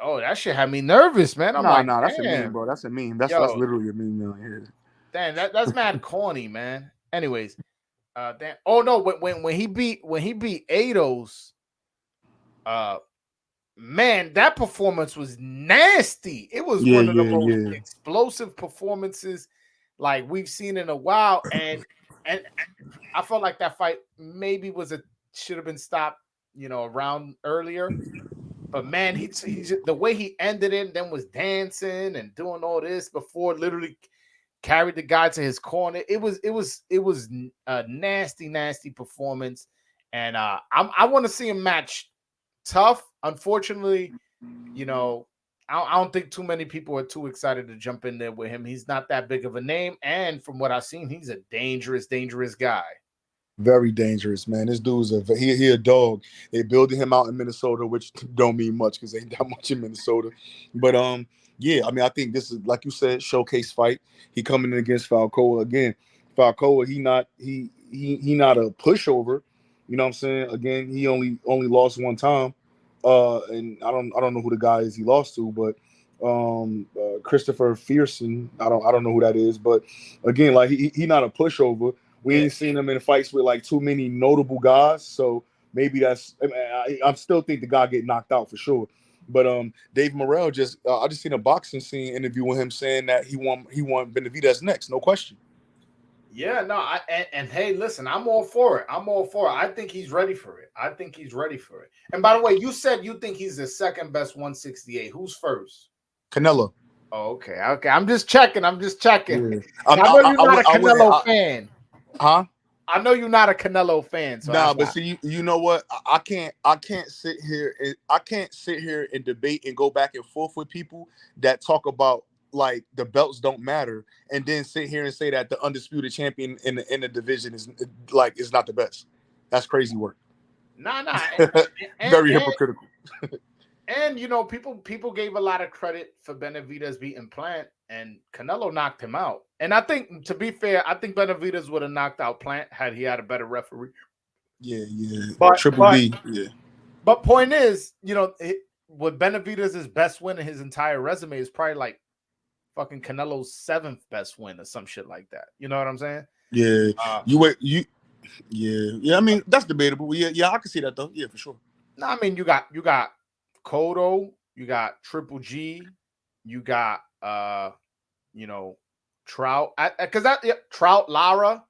Oh, that shit had me nervous, man. I'm that's a meme, bro. That's a meme. That's literally a meme here. Damn, that's mad corny, man. Anyways, damn. Oh no, when he beat Ados, man, that performance was nasty. It was one of the most explosive performances like we've seen in a while, and I felt like that fight maybe should have been stopped, around earlier. But man, he the way he ended it, and then was dancing and doing all this before literally carried the guy to his corner. It was a nasty performance, and I want to see him match tough. Unfortunately, I don't think too many people are too excited to jump in there with him. He's not that big of a name, and from what I've seen, he's a dangerous guy. Very dangerous, man. This dude's he a dog. They building him out in Minnesota, which don't mean much because ain't that much in Minnesota. But yeah, I mean, I think this is, like you said, showcase fight. He coming in against Falcao again. Falcao, he not a pushover. You know what I'm saying? Again, he only lost one time. And I don't know who the guy is he lost to, but Christopher Fearson. I don't know who that is, but again, like he not a pushover. We ain't seen him in fights with like too many notable guys, so maybe that's. I still think the guy get knocked out for sure. But Dave Morrell I just seen a boxing scene interview with him saying that he want Benavidez next, no question. Yeah, no, and hey, listen, I'm all for it. I think he's ready for it. And by the way, you said you think he's the second best 168. Who's first? Canelo. Oh, okay. I'm just checking. Yeah. I know you're not a Canelo fan. Huh? I know you're not a Canelo fan. So but see, you know what? I can't sit here and debate and go back and forth with people that talk about like the belts don't matter, and then sit here and say that the undisputed champion in the division is not the best. That's crazy work. Nah. Very hypocritical. And people gave a lot of credit for Benavidez beating Plant, and Canelo knocked him out. And I think, to be fair, I think Benavidez would have knocked out Plant had he had a better referee. Yeah. But Triple B. Yeah. But point is, with Benavidez's best win in his entire resume is probably like fucking Canelo's 7th best win or some shit like that. You know what I'm saying? Yeah. Yeah. I mean, that's debatable. Yeah, I can see that though. Yeah, for sure. No, I mean, you got Cotto, you got Triple G, you got Trout, Trout, Lara.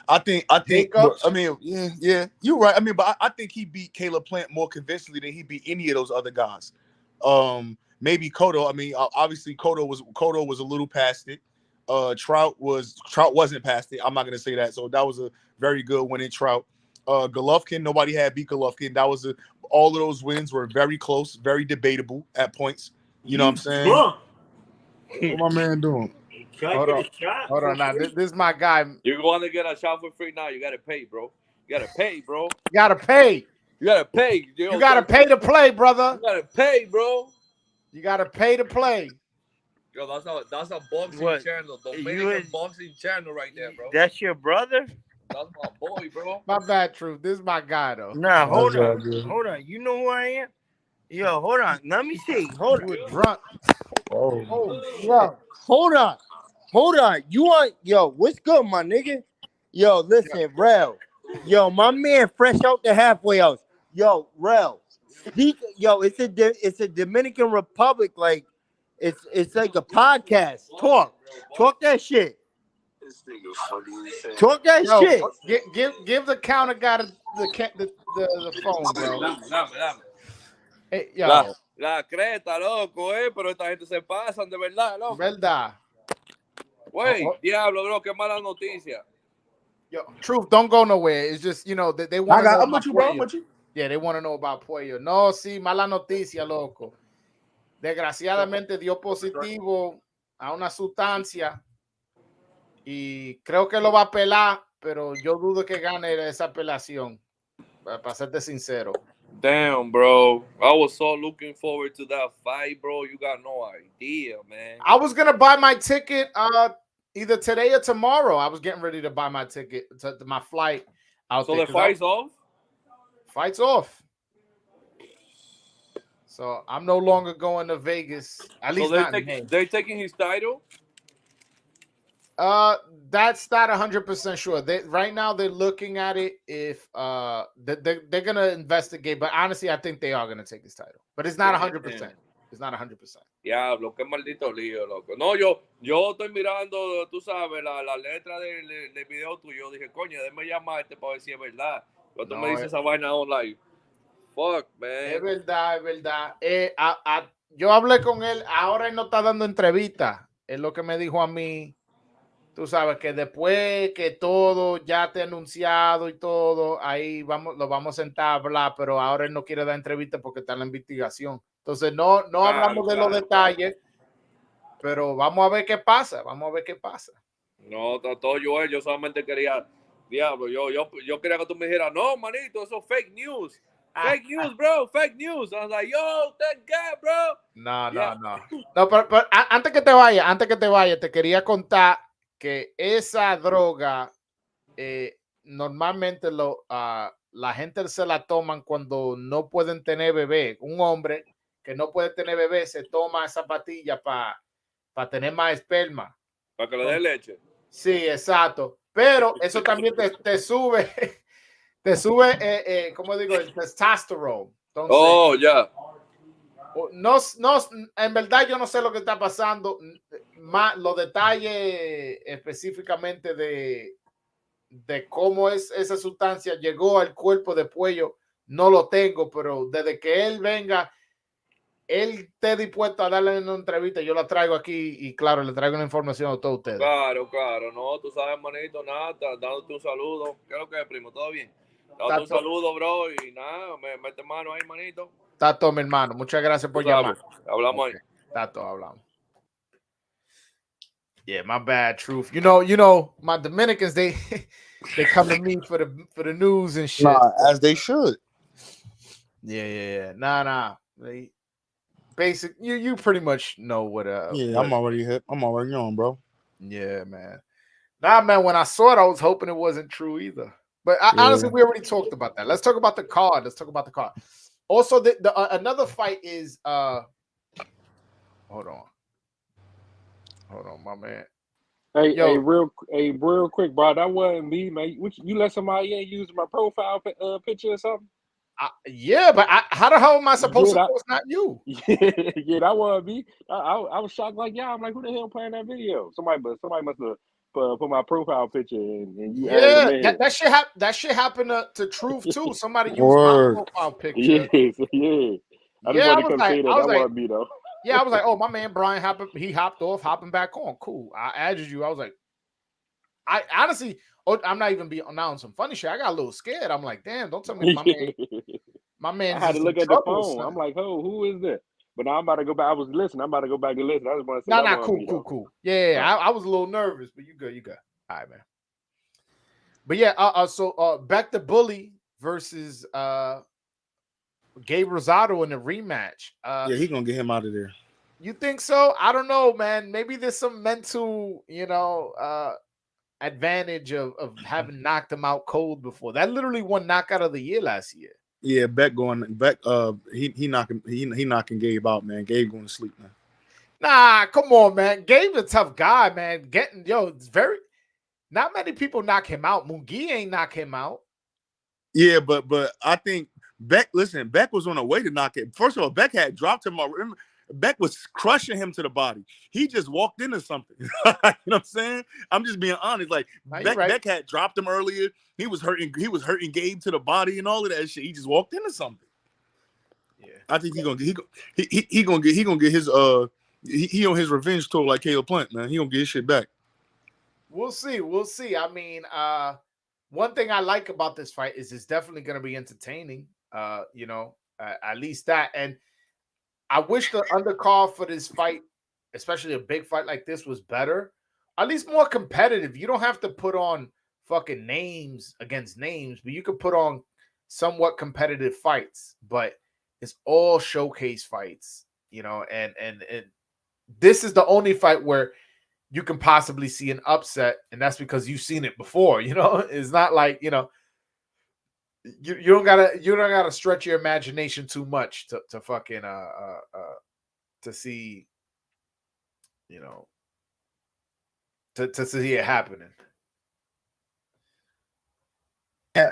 I think. Jacobs. I mean, yeah, you're right. I mean, but I think he beat Caleb Plant more convincingly than he beat any of those other guys. maybe Cotto. I mean, obviously Cotto was a little past it. Trout wasn't past it. I'm not gonna say that. So that was a very good win in Trout. Golovkin, nobody had beat Golovkin. All of those wins were very close, very debatable at points. You know what I'm saying? Drunk. What my man doing? Can I Hold get on. a shot? Hold on. Now, this is my guy. You want to get a shot for free now? You gotta pay, bro. You gotta pay, bro. You gotta pay. You gotta pay. You gotta pay to play, brother. You gotta pay, bro. You gotta pay to play. Yo, that's a boxing What? channel. You Dominican is- boxing channel right there, bro. That's your brother? That's my boy, bro. My bad, Truth. This is my guy, though. Nah, hold That's all on. good. Hold on. You know who I am? Yo, hold on. Let me see. Hold You on. were drunk. Oh, Oh, Yo, hold on. Hold on. You want what's good, my nigga? Yo, listen, Rel. Yo, my man fresh out the halfway house. Yo, Rel. It's a Dominican Republic, like it's like a podcast. Talk that shit. Talk that yo, shit. give the counter guy the phone, bro. Dame. Hey, yo, La creta, loco, pero esta gente se pasan de verdad, loco. verdad. Güey, Oh, oh. diablo, bro, qué mala noticia. Yo, Truth, don't go nowhere. It's just, they want to know I'm about with you, bro. I'm Puello. with you. Yeah, they want to know about Puello. No, sí, mala noticia, loco. Desgraciadamente dio positivo a una sustancia y creo que lo va a apelar, pero yo dudo que gane esa apelación, para serte sincero. Damn, bro. I was so looking forward to that fight, bro. You got no idea, man. I was going to buy my ticket either today or tomorrow. I was getting ready to buy my ticket to my flight out So there. the fight's off? Fight's off. So I'm no longer going to Vegas. At least not in May. They're taking his title? That's not 100% sure. Right now they're looking at it if they're gonna investigate, but honestly, I think they are gonna take his title. But it's not 100%. It's not 100%. Diablo, qué maldito lío, loco. No, yo estoy mirando, tú sabes, la letra del video tuyo. Dije, coño, déjame llamarte para ver si es verdad. Cuando No, me dices esa vaina online, fuck, man. Es verdad, es verdad. Yo hablé con él, ahora él no está dando entrevistas. Es lo que me dijo a mí. Tú sabes que después que todo ya esté anunciado y todo, ahí lo vamos a sentar a hablar, pero ahora él no quiere dar entrevistas porque está en la investigación. Entonces no hablamos de los detalles, pero vamos a ver qué pasa, No, todo yo solamente quería, diablo, yo quería que tú me dijeras, no, manito, eso es fake news. Fake news, bro, fake news. I was like, yo, thank God, bro. No. Yeah. No, pero antes que te vaya, te quería contar que esa droga normalmente la gente se la toman cuando no pueden tener bebé. Un hombre que no puede tener bebé se toma esa pastilla para tener más esperma. Para que le dé leche. Sí, exacto. Pero eso también te sube, ¿cómo digo? El testosterone. Entonces, Oh, ya. no, en verdad yo no sé lo que está pasando. Los detalles específicamente de cómo es esa sustancia llegó al cuerpo de Puello, no lo tengo, pero desde que él venga, él esté dispuesto a darle una entrevista, yo la traigo aquí y claro, le traigo una información a todos ustedes. Claro, no, tú sabes, manito, nada, dándote un saludo. ¿Qué es lo que es, primo? ¿Todo bien? Dándote un saludo, bro, y nada, mete mano ahí, manito. Está todo, mi hermano. Muchas gracias por llamar. Hablamos ahí. Está todo, hablamos. Yeah, my bad, Truth. You know, my Dominicans, they come to me for the news and shit. Nah, as they should. Yeah. Nah. Basic. You pretty much know what. I'm already hip. I'm already on, bro. Yeah, man. Nah, man. When I saw it, I was hoping it wasn't true either. But honestly, we already talked about that. Let's talk about the card. Also, another fight is hold on, my man. Hey, real quick, bro. That wasn't me, man. You let somebody in use my profile picture or something? Yeah, but how the hell am I supposed to know it's not you? Yeah, that wasn't me. I was shocked, like, yeah, I'm like, who the hell playing that video? Somebody must have put my profile picture and you added them in. that shit happened to Truth too. Somebody used my profile picture. Yeah. I just wanted to come say that. That wasn't me though. Yeah, I was like, oh, my man Brian he hopped off, hopping back on. Cool. I added you. I was like, I honestly, I'm not even being now on some funny shit. I got a little scared. I'm like, damn, don't tell me my I man's had in to some look at the trouble or phone. I'm something. like, oh, who is that? But now I'm about to go back. I was listening. I'm about to go back and listen. I just want to say Nah, that nah, one cool, me cool, though. cool. Yeah, I was a little nervous, but you good, you good. All right, man. But yeah, so back to Bully versus Gabe Rosado in the rematch. Yeah, he gonna get him out of there. You think so? I don't know, man. Maybe there's some mental, advantage of having knocked him out cold before. That literally won knockout of the year last year. Yeah, Beck going Beck. He knocking Gabe out, man. Gabe going to sleep, man. Nah, come on, man. Gabe's a tough guy, man. It's very not many people knock him out. Mungi ain't knock him out. Yeah, but I think Beck. Listen, Beck was on a way to knock it. First of all, Beck had dropped him. Remember, Beck was crushing him to the body. He just walked into something. You know what I'm saying? I'm just being honest. Like Beck had dropped him earlier. He was hurting Gabe to the body and all of that shit. He just walked into something. Yeah, I think he gonna get his he on his revenge tour like Caleb Plant, man. He gonna get his shit back. We'll see. I mean, one thing I like about this fight is it's definitely going to be entertaining. At least that. And I wish the undercard for this fight, especially a big fight like this, was better. At least more competitive. You don't have to put on fucking names against names, but you could put on somewhat competitive fights. But it's all showcase fights, and this is the only fight where you can possibly see an upset, and that's because you've seen it before. It's not like you don't gotta stretch your imagination too much to fucking to see to see it happening. Yeah,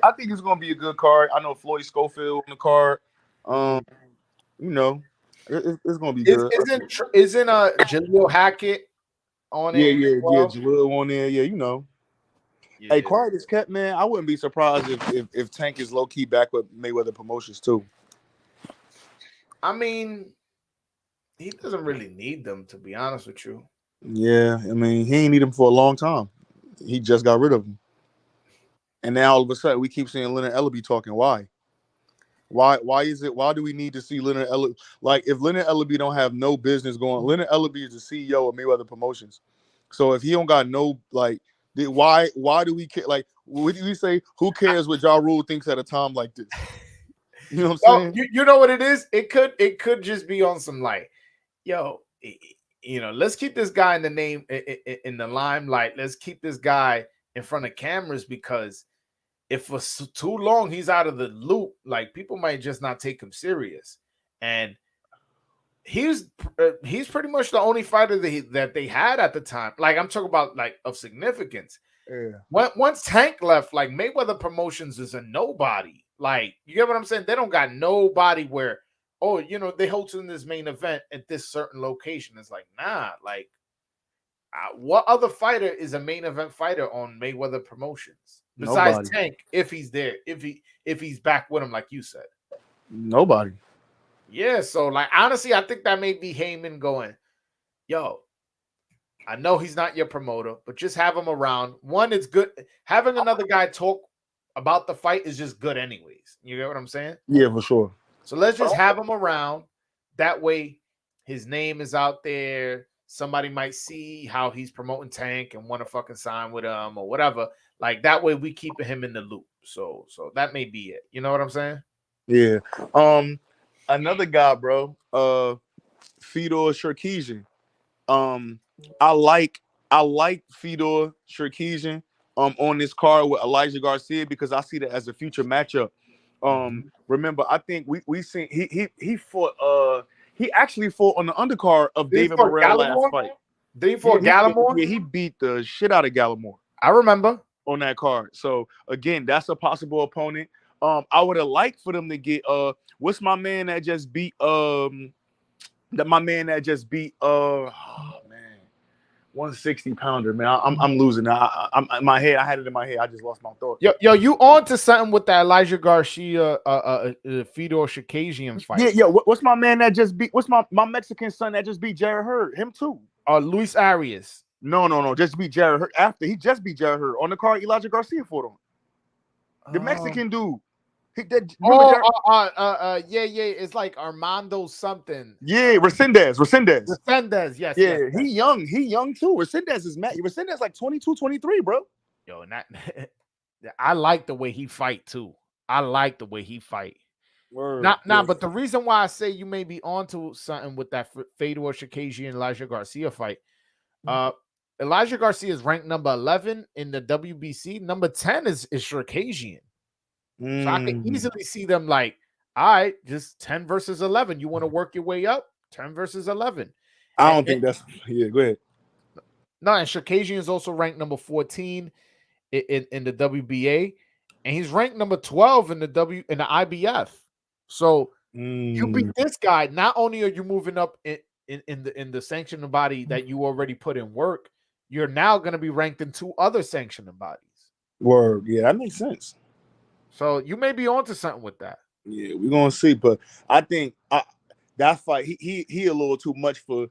I think it's gonna be a good card. I know Floyd Schofield on the card. It's gonna be good. Isn't Jaleel Hackett on it? Yeah, Well? Jalil on there. Yeah, Yeah. Hey, quiet as kept, man. I wouldn't be surprised if Tank is low key back with Mayweather Promotions too. I mean, he doesn't really need them, to be honest with you. Yeah, I mean, he ain't need him for a long time. He just got rid of him, and now all of a sudden we keep seeing Leonard Ellaby talking. Why? Why is it? Why do we need to see Leonard Ellaby? Like, if Leonard Ellaby don't have no business going, Leonard Ellaby is the CEO of Mayweather Promotions. So if he don't got no why do we care? Like, what do we say? Who cares what Ja Rule thinks at a time like this? You know what I'm saying? You know what it is? It could just be on some let's keep this guy in the name in the limelight. Let's keep this guy in front of cameras, because if for too long he's out of the loop, like, people might just not take him serious. And he's pretty much the only fighter that they had at the time. Like, I'm talking about, like, of significance. Yeah. Once Tank left, like, Mayweather Promotions is a nobody. Like, you get what I'm saying? They don't got nobody where, they hosting this main event at this certain location. It's like, nah, like, what other fighter is a main event fighter on Mayweather Promotions besides Nobody. Tank, if he's there, if he's back with him, like you said? Nobody. Yeah, so, like, honestly, I think that may be Heyman going, yo, I know he's not your promoter, but just have him around. One, it's good. Having another guy talk about the fight is just good anyways. You get what I'm saying? Yeah, for sure. So let's just have him around. That way his name is out there. Somebody might see how he's promoting Tank and want to fucking sign with him or whatever. Like, that way we keep him in the loop. So that may be it. You know what I'm saying? Yeah. Another guy, bro. Fedor Shirkisian. I like Fedor Shirkisian on this card with Elijah Garcia, because I see that as a future matchup. Remember, I think we seen he fought he actually fought on the undercard of David Morrell last fight. Did he fought Gallimore? Yeah, he beat the shit out of Gallimore. I remember on that card. So again, that's a possible opponent. I would have liked for them to get what's my man that just beat 160 pounder, man. I'm losing. I'm in my head. I had it in my head. I just lost my thought. Yo, you on to something with that Elijah Garcia, Fedor Shakazian fight? Yeah. What's my man that just beat? What's my Mexican son that just beat Jared Hurd? Him too. Luis Arias. No. Just beat Jared Hurd after he just beat Jared Hurd on the card. Elijah Garcia fought him. The Mexican dude. Yeah. It's like Armando something. Yeah, Resendez. Yes. Yeah, yes. he young too. Resendez is mad. Resendez like 22, 23, bro. Yo, and that I like the way he fight too. Word. But the reason why I say you may be onto something with that Fedor Shakazian Elijah Garcia fight, Elijah Garcia is ranked number 11 in the WBC. Number 10 is Shakazian. So I can easily see them like, all right, just 10 versus 11. You want to work your way up? 10 versus 11. I don't think that's go ahead. No, and Shakazian is also ranked number 14 in the WBA, and he's ranked number 12 in the IBF. So you beat this guy. Not only are you moving up in the sanctioning body that you already put in work, you're now going to be ranked in 2 other sanctioning bodies. Word. Yeah, that makes sense. So you may be onto something with that. Yeah, we're gonna see, but I think that fight he a little too much for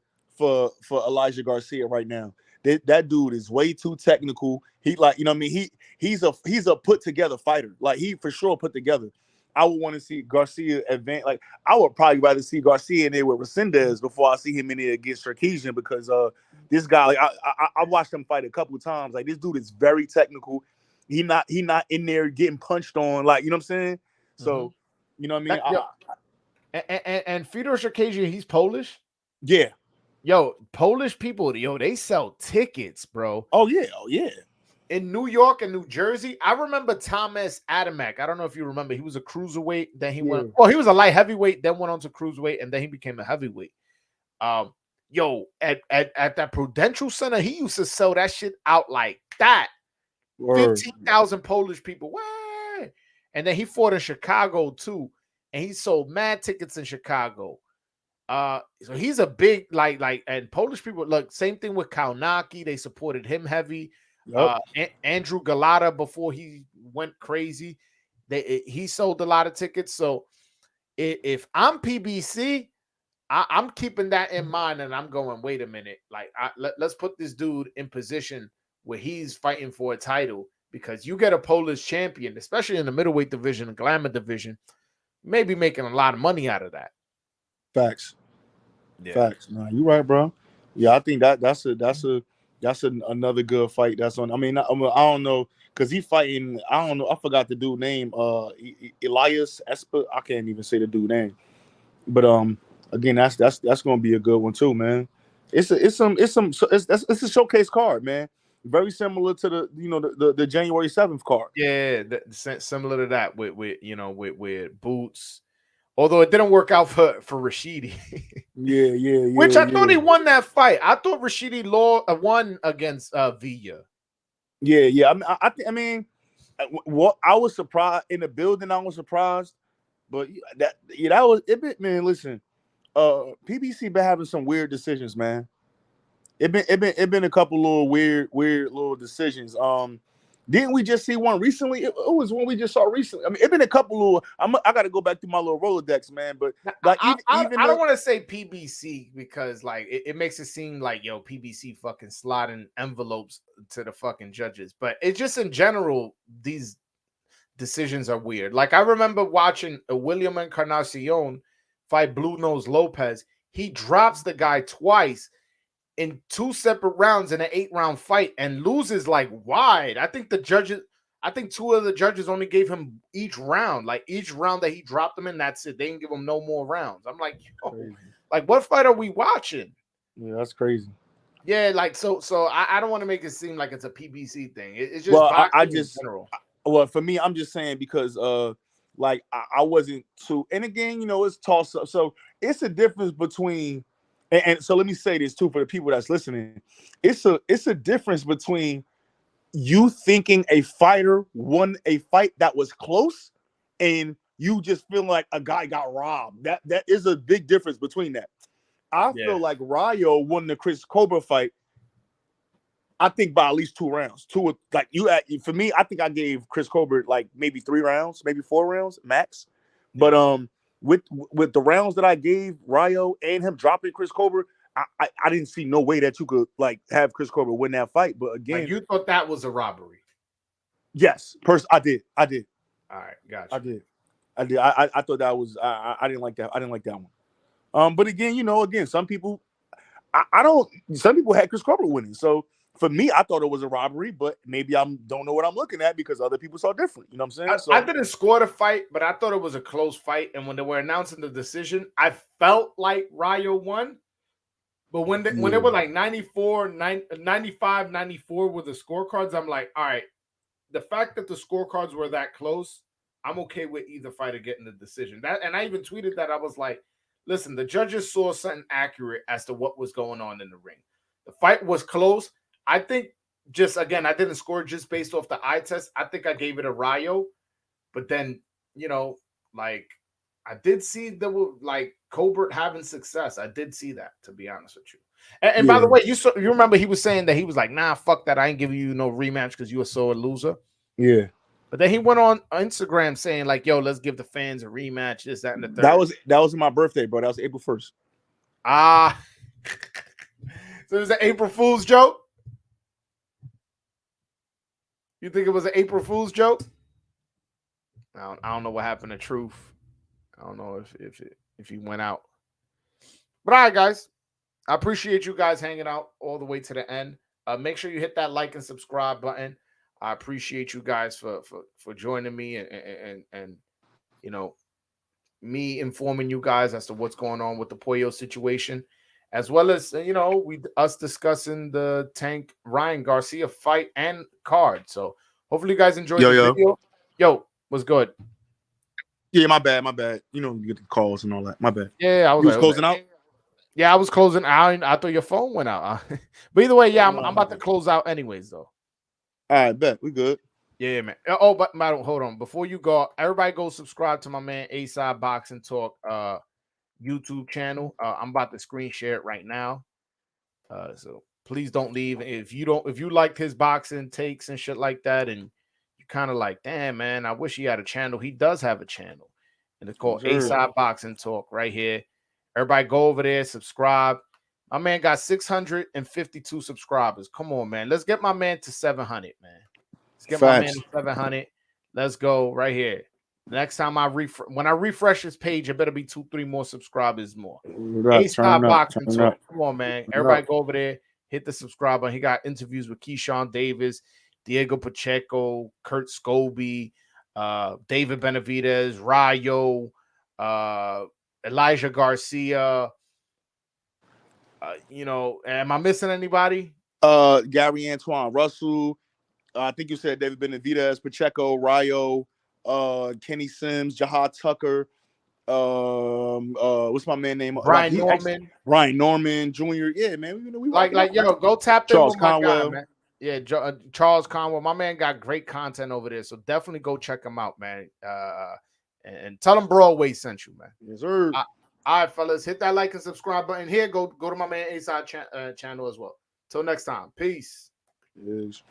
Elijah Garcia right now. That dude is way too technical. He like, you know what I mean? He's a put together fighter. Like he for sure put together. I would want to see Garcia advance. Like I would probably rather see Garcia in there with Resendez before I see him in there against Sarkisian, because this guy, like I watched him fight a couple of times. Like this dude is very technical. He not in there getting punched on, like, you know what I'm saying? So, you know what I mean? And Fedor Shakazian, he's Polish. Yeah. Yo, Polish people, they sell tickets, bro. Oh yeah. In New York and New Jersey, I remember Thomas Adamek. I don't know if you remember. He was a cruiserweight. Then he went. Well, he was a light heavyweight. Then went on to cruiserweight, and then he became a heavyweight. Yo, at that Prudential Center, he used to sell that shit out like that. 15,000 Polish people. What? And then he fought in Chicago too, and he sold mad tickets in Chicago. So he's a big like, and Polish people look. Same thing with Kaunaki. They supported him heavy. Andrew Galata before he went crazy. He sold a lot of tickets. So if I'm PBC, I'm keeping that in mind, and I'm going, wait a minute. Like let's put this dude in position where he's fighting for a title, because you get a Polish champion, especially in the middleweight division and glamour division, maybe making a lot of money out of that. Facts. Yeah. Facts. Nah, you right, bro. Yeah, I think that's another good fight. That's on. I mean, I don't know, because he fighting. I don't know. I forgot the dude name. Elias Esper. I can't even say the dude name. But again, that's gonna be a good one too, man. It's a showcase card, man. Very similar to the January 7th card. Yeah, similar to that with Boots. Although it didn't work out for Rashidi. Yeah. Which I thought he won that fight. I thought Rashidi won against Villa. Yeah. I mean, what I was surprised in the building. I was surprised, but that was it. Man, listen, PBC been having some weird decisions, man. It been a couple little weird little decisions. Didn't we just see one recently? It was one we just saw recently. I mean, it been a couple little. I got to go back to my little Rolodex, man. But like, I don't want to say PBC, because like it makes it seem like PBC fucking sliding envelopes to the fucking judges. But it's just in general, these decisions are weird. Like I remember watching a William Encarnacion fight Blue Nose Lopez. He drops the guy twice in 2 separate rounds in an 8-round fight, and loses like wide. I think 2 of the judges only gave him each round. Like each round that he dropped them in, that's it. They didn't give him no more rounds. I'm like, like what fight are we watching? Yeah, that's crazy. Yeah, like so I don't want to make it seem like it's a PBC thing. It's just in general. Well, for me, I'm just saying because like I wasn't too, and again, it's toss up. So it's a difference between. And so let me say this too for the people that's listening. It's a difference between you thinking a fighter won a fight that was close and you just feel like a guy got robbed. That is a big difference between that. I feel like Rayo won the Chris Cobra fight I think by at least 2 rounds. For me, I think I gave Chris Colbert like maybe 3 rounds, maybe 4 rounds max. But with the rounds that I gave Rayo and him dropping Chris Colbert, I didn't see no way that you could like have Chris Colbert win that fight. But again, Like you thought that was a robbery. yes, I did. All right, gotcha. I did. I thought that was I didn't like that. I didn't like that one. But again, some people some people had Chris Colbert winning. So for me, I thought it was a robbery, but maybe I don't know what I'm looking at because other people saw different. You know what I'm saying? I didn't score the fight, but I thought it was a close fight. And when they were announcing the decision, I felt like Rayo won. But when they were like 94, 95, 94 with the scorecards, I'm like, all right, the fact that the scorecards were that close, I'm okay with either fighter getting the decision. And I even tweeted that. I was like, listen, the judges saw something accurate as to what was going on in the ring. The fight was close. I think I didn't score just based off the eye test. I think I gave it a Rayo. But then, like I did see like Colbert having success. I did see that, to be honest with you. And by the way, you remember he was saying that he was like, nah, fuck that. I ain't giving you no rematch because you were so a loser. Yeah. But then he went on Instagram saying like, yo, let's give the fans a rematch, this, that, and the third. That was my birthday, bro. That was April 1st. So it was an April Fool's joke? You think it was an April Fool's joke? I don't know what happened to Truth. I don't know if he went out. But all right, guys. I appreciate you guys hanging out all the way to the end. Make sure you hit that like and subscribe button. I appreciate you guys for joining me and me informing you guys as to what's going on with the Puello situation, as well as us discussing the Tank Ryan Garcia fight and card. So hopefully you guys enjoyed the video. Yo, what's good? Yeah, my bad. You get the calls and all that. My bad. Yeah, I was closing out. Yeah, I was closing out. I thought your phone went out. But either way, yeah, I'm about to close out anyways, though. All right, bet. We good. Yeah, man. Oh, but madam, hold on. Before you go, everybody go subscribe to my man A-Side Boxing Talk YouTube channel. I'm about to screen share it right now. So please don't leave. If you like his boxing takes and shit like that, and you kind of like, damn, man, I wish he had a channel. He does have a channel. And it's called A-Side Boxing Talk right here. Everybody go over there, subscribe. My man got 652 subscribers. Come on, man. Let's get my man to 700, man. Let's get my man to 700. Let's go right here. Next time when I refresh this page, it better be 2-3 more subscribers more. A-Side Boxing Talk. Come on, man. Everybody go over there, hit the subscribe button. He got interviews with Keyshawn Davis, Diego Pacheco, Kurt Scobie, David Benavidez, Rayo, Elijah Garcia. Am I missing anybody? Gary Antoine Russell. I think you said David Benavidez, Pacheco, Rayo, Kenny Sims, Jahad Tucker. What's my man name? Ryan Norman. Ryan Norman Jr. Yeah, man. We go tap in Charles with my Conwell. guy, man. Yeah, Charles Conwell. My man got great content over there, so definitely go check him out, man. And tell him Broadway sent you, man. Yes, sir. All right, fellas, hit that like and subscribe button. Here, go to my man A-Side channel as well. Till next time, peace. Yes.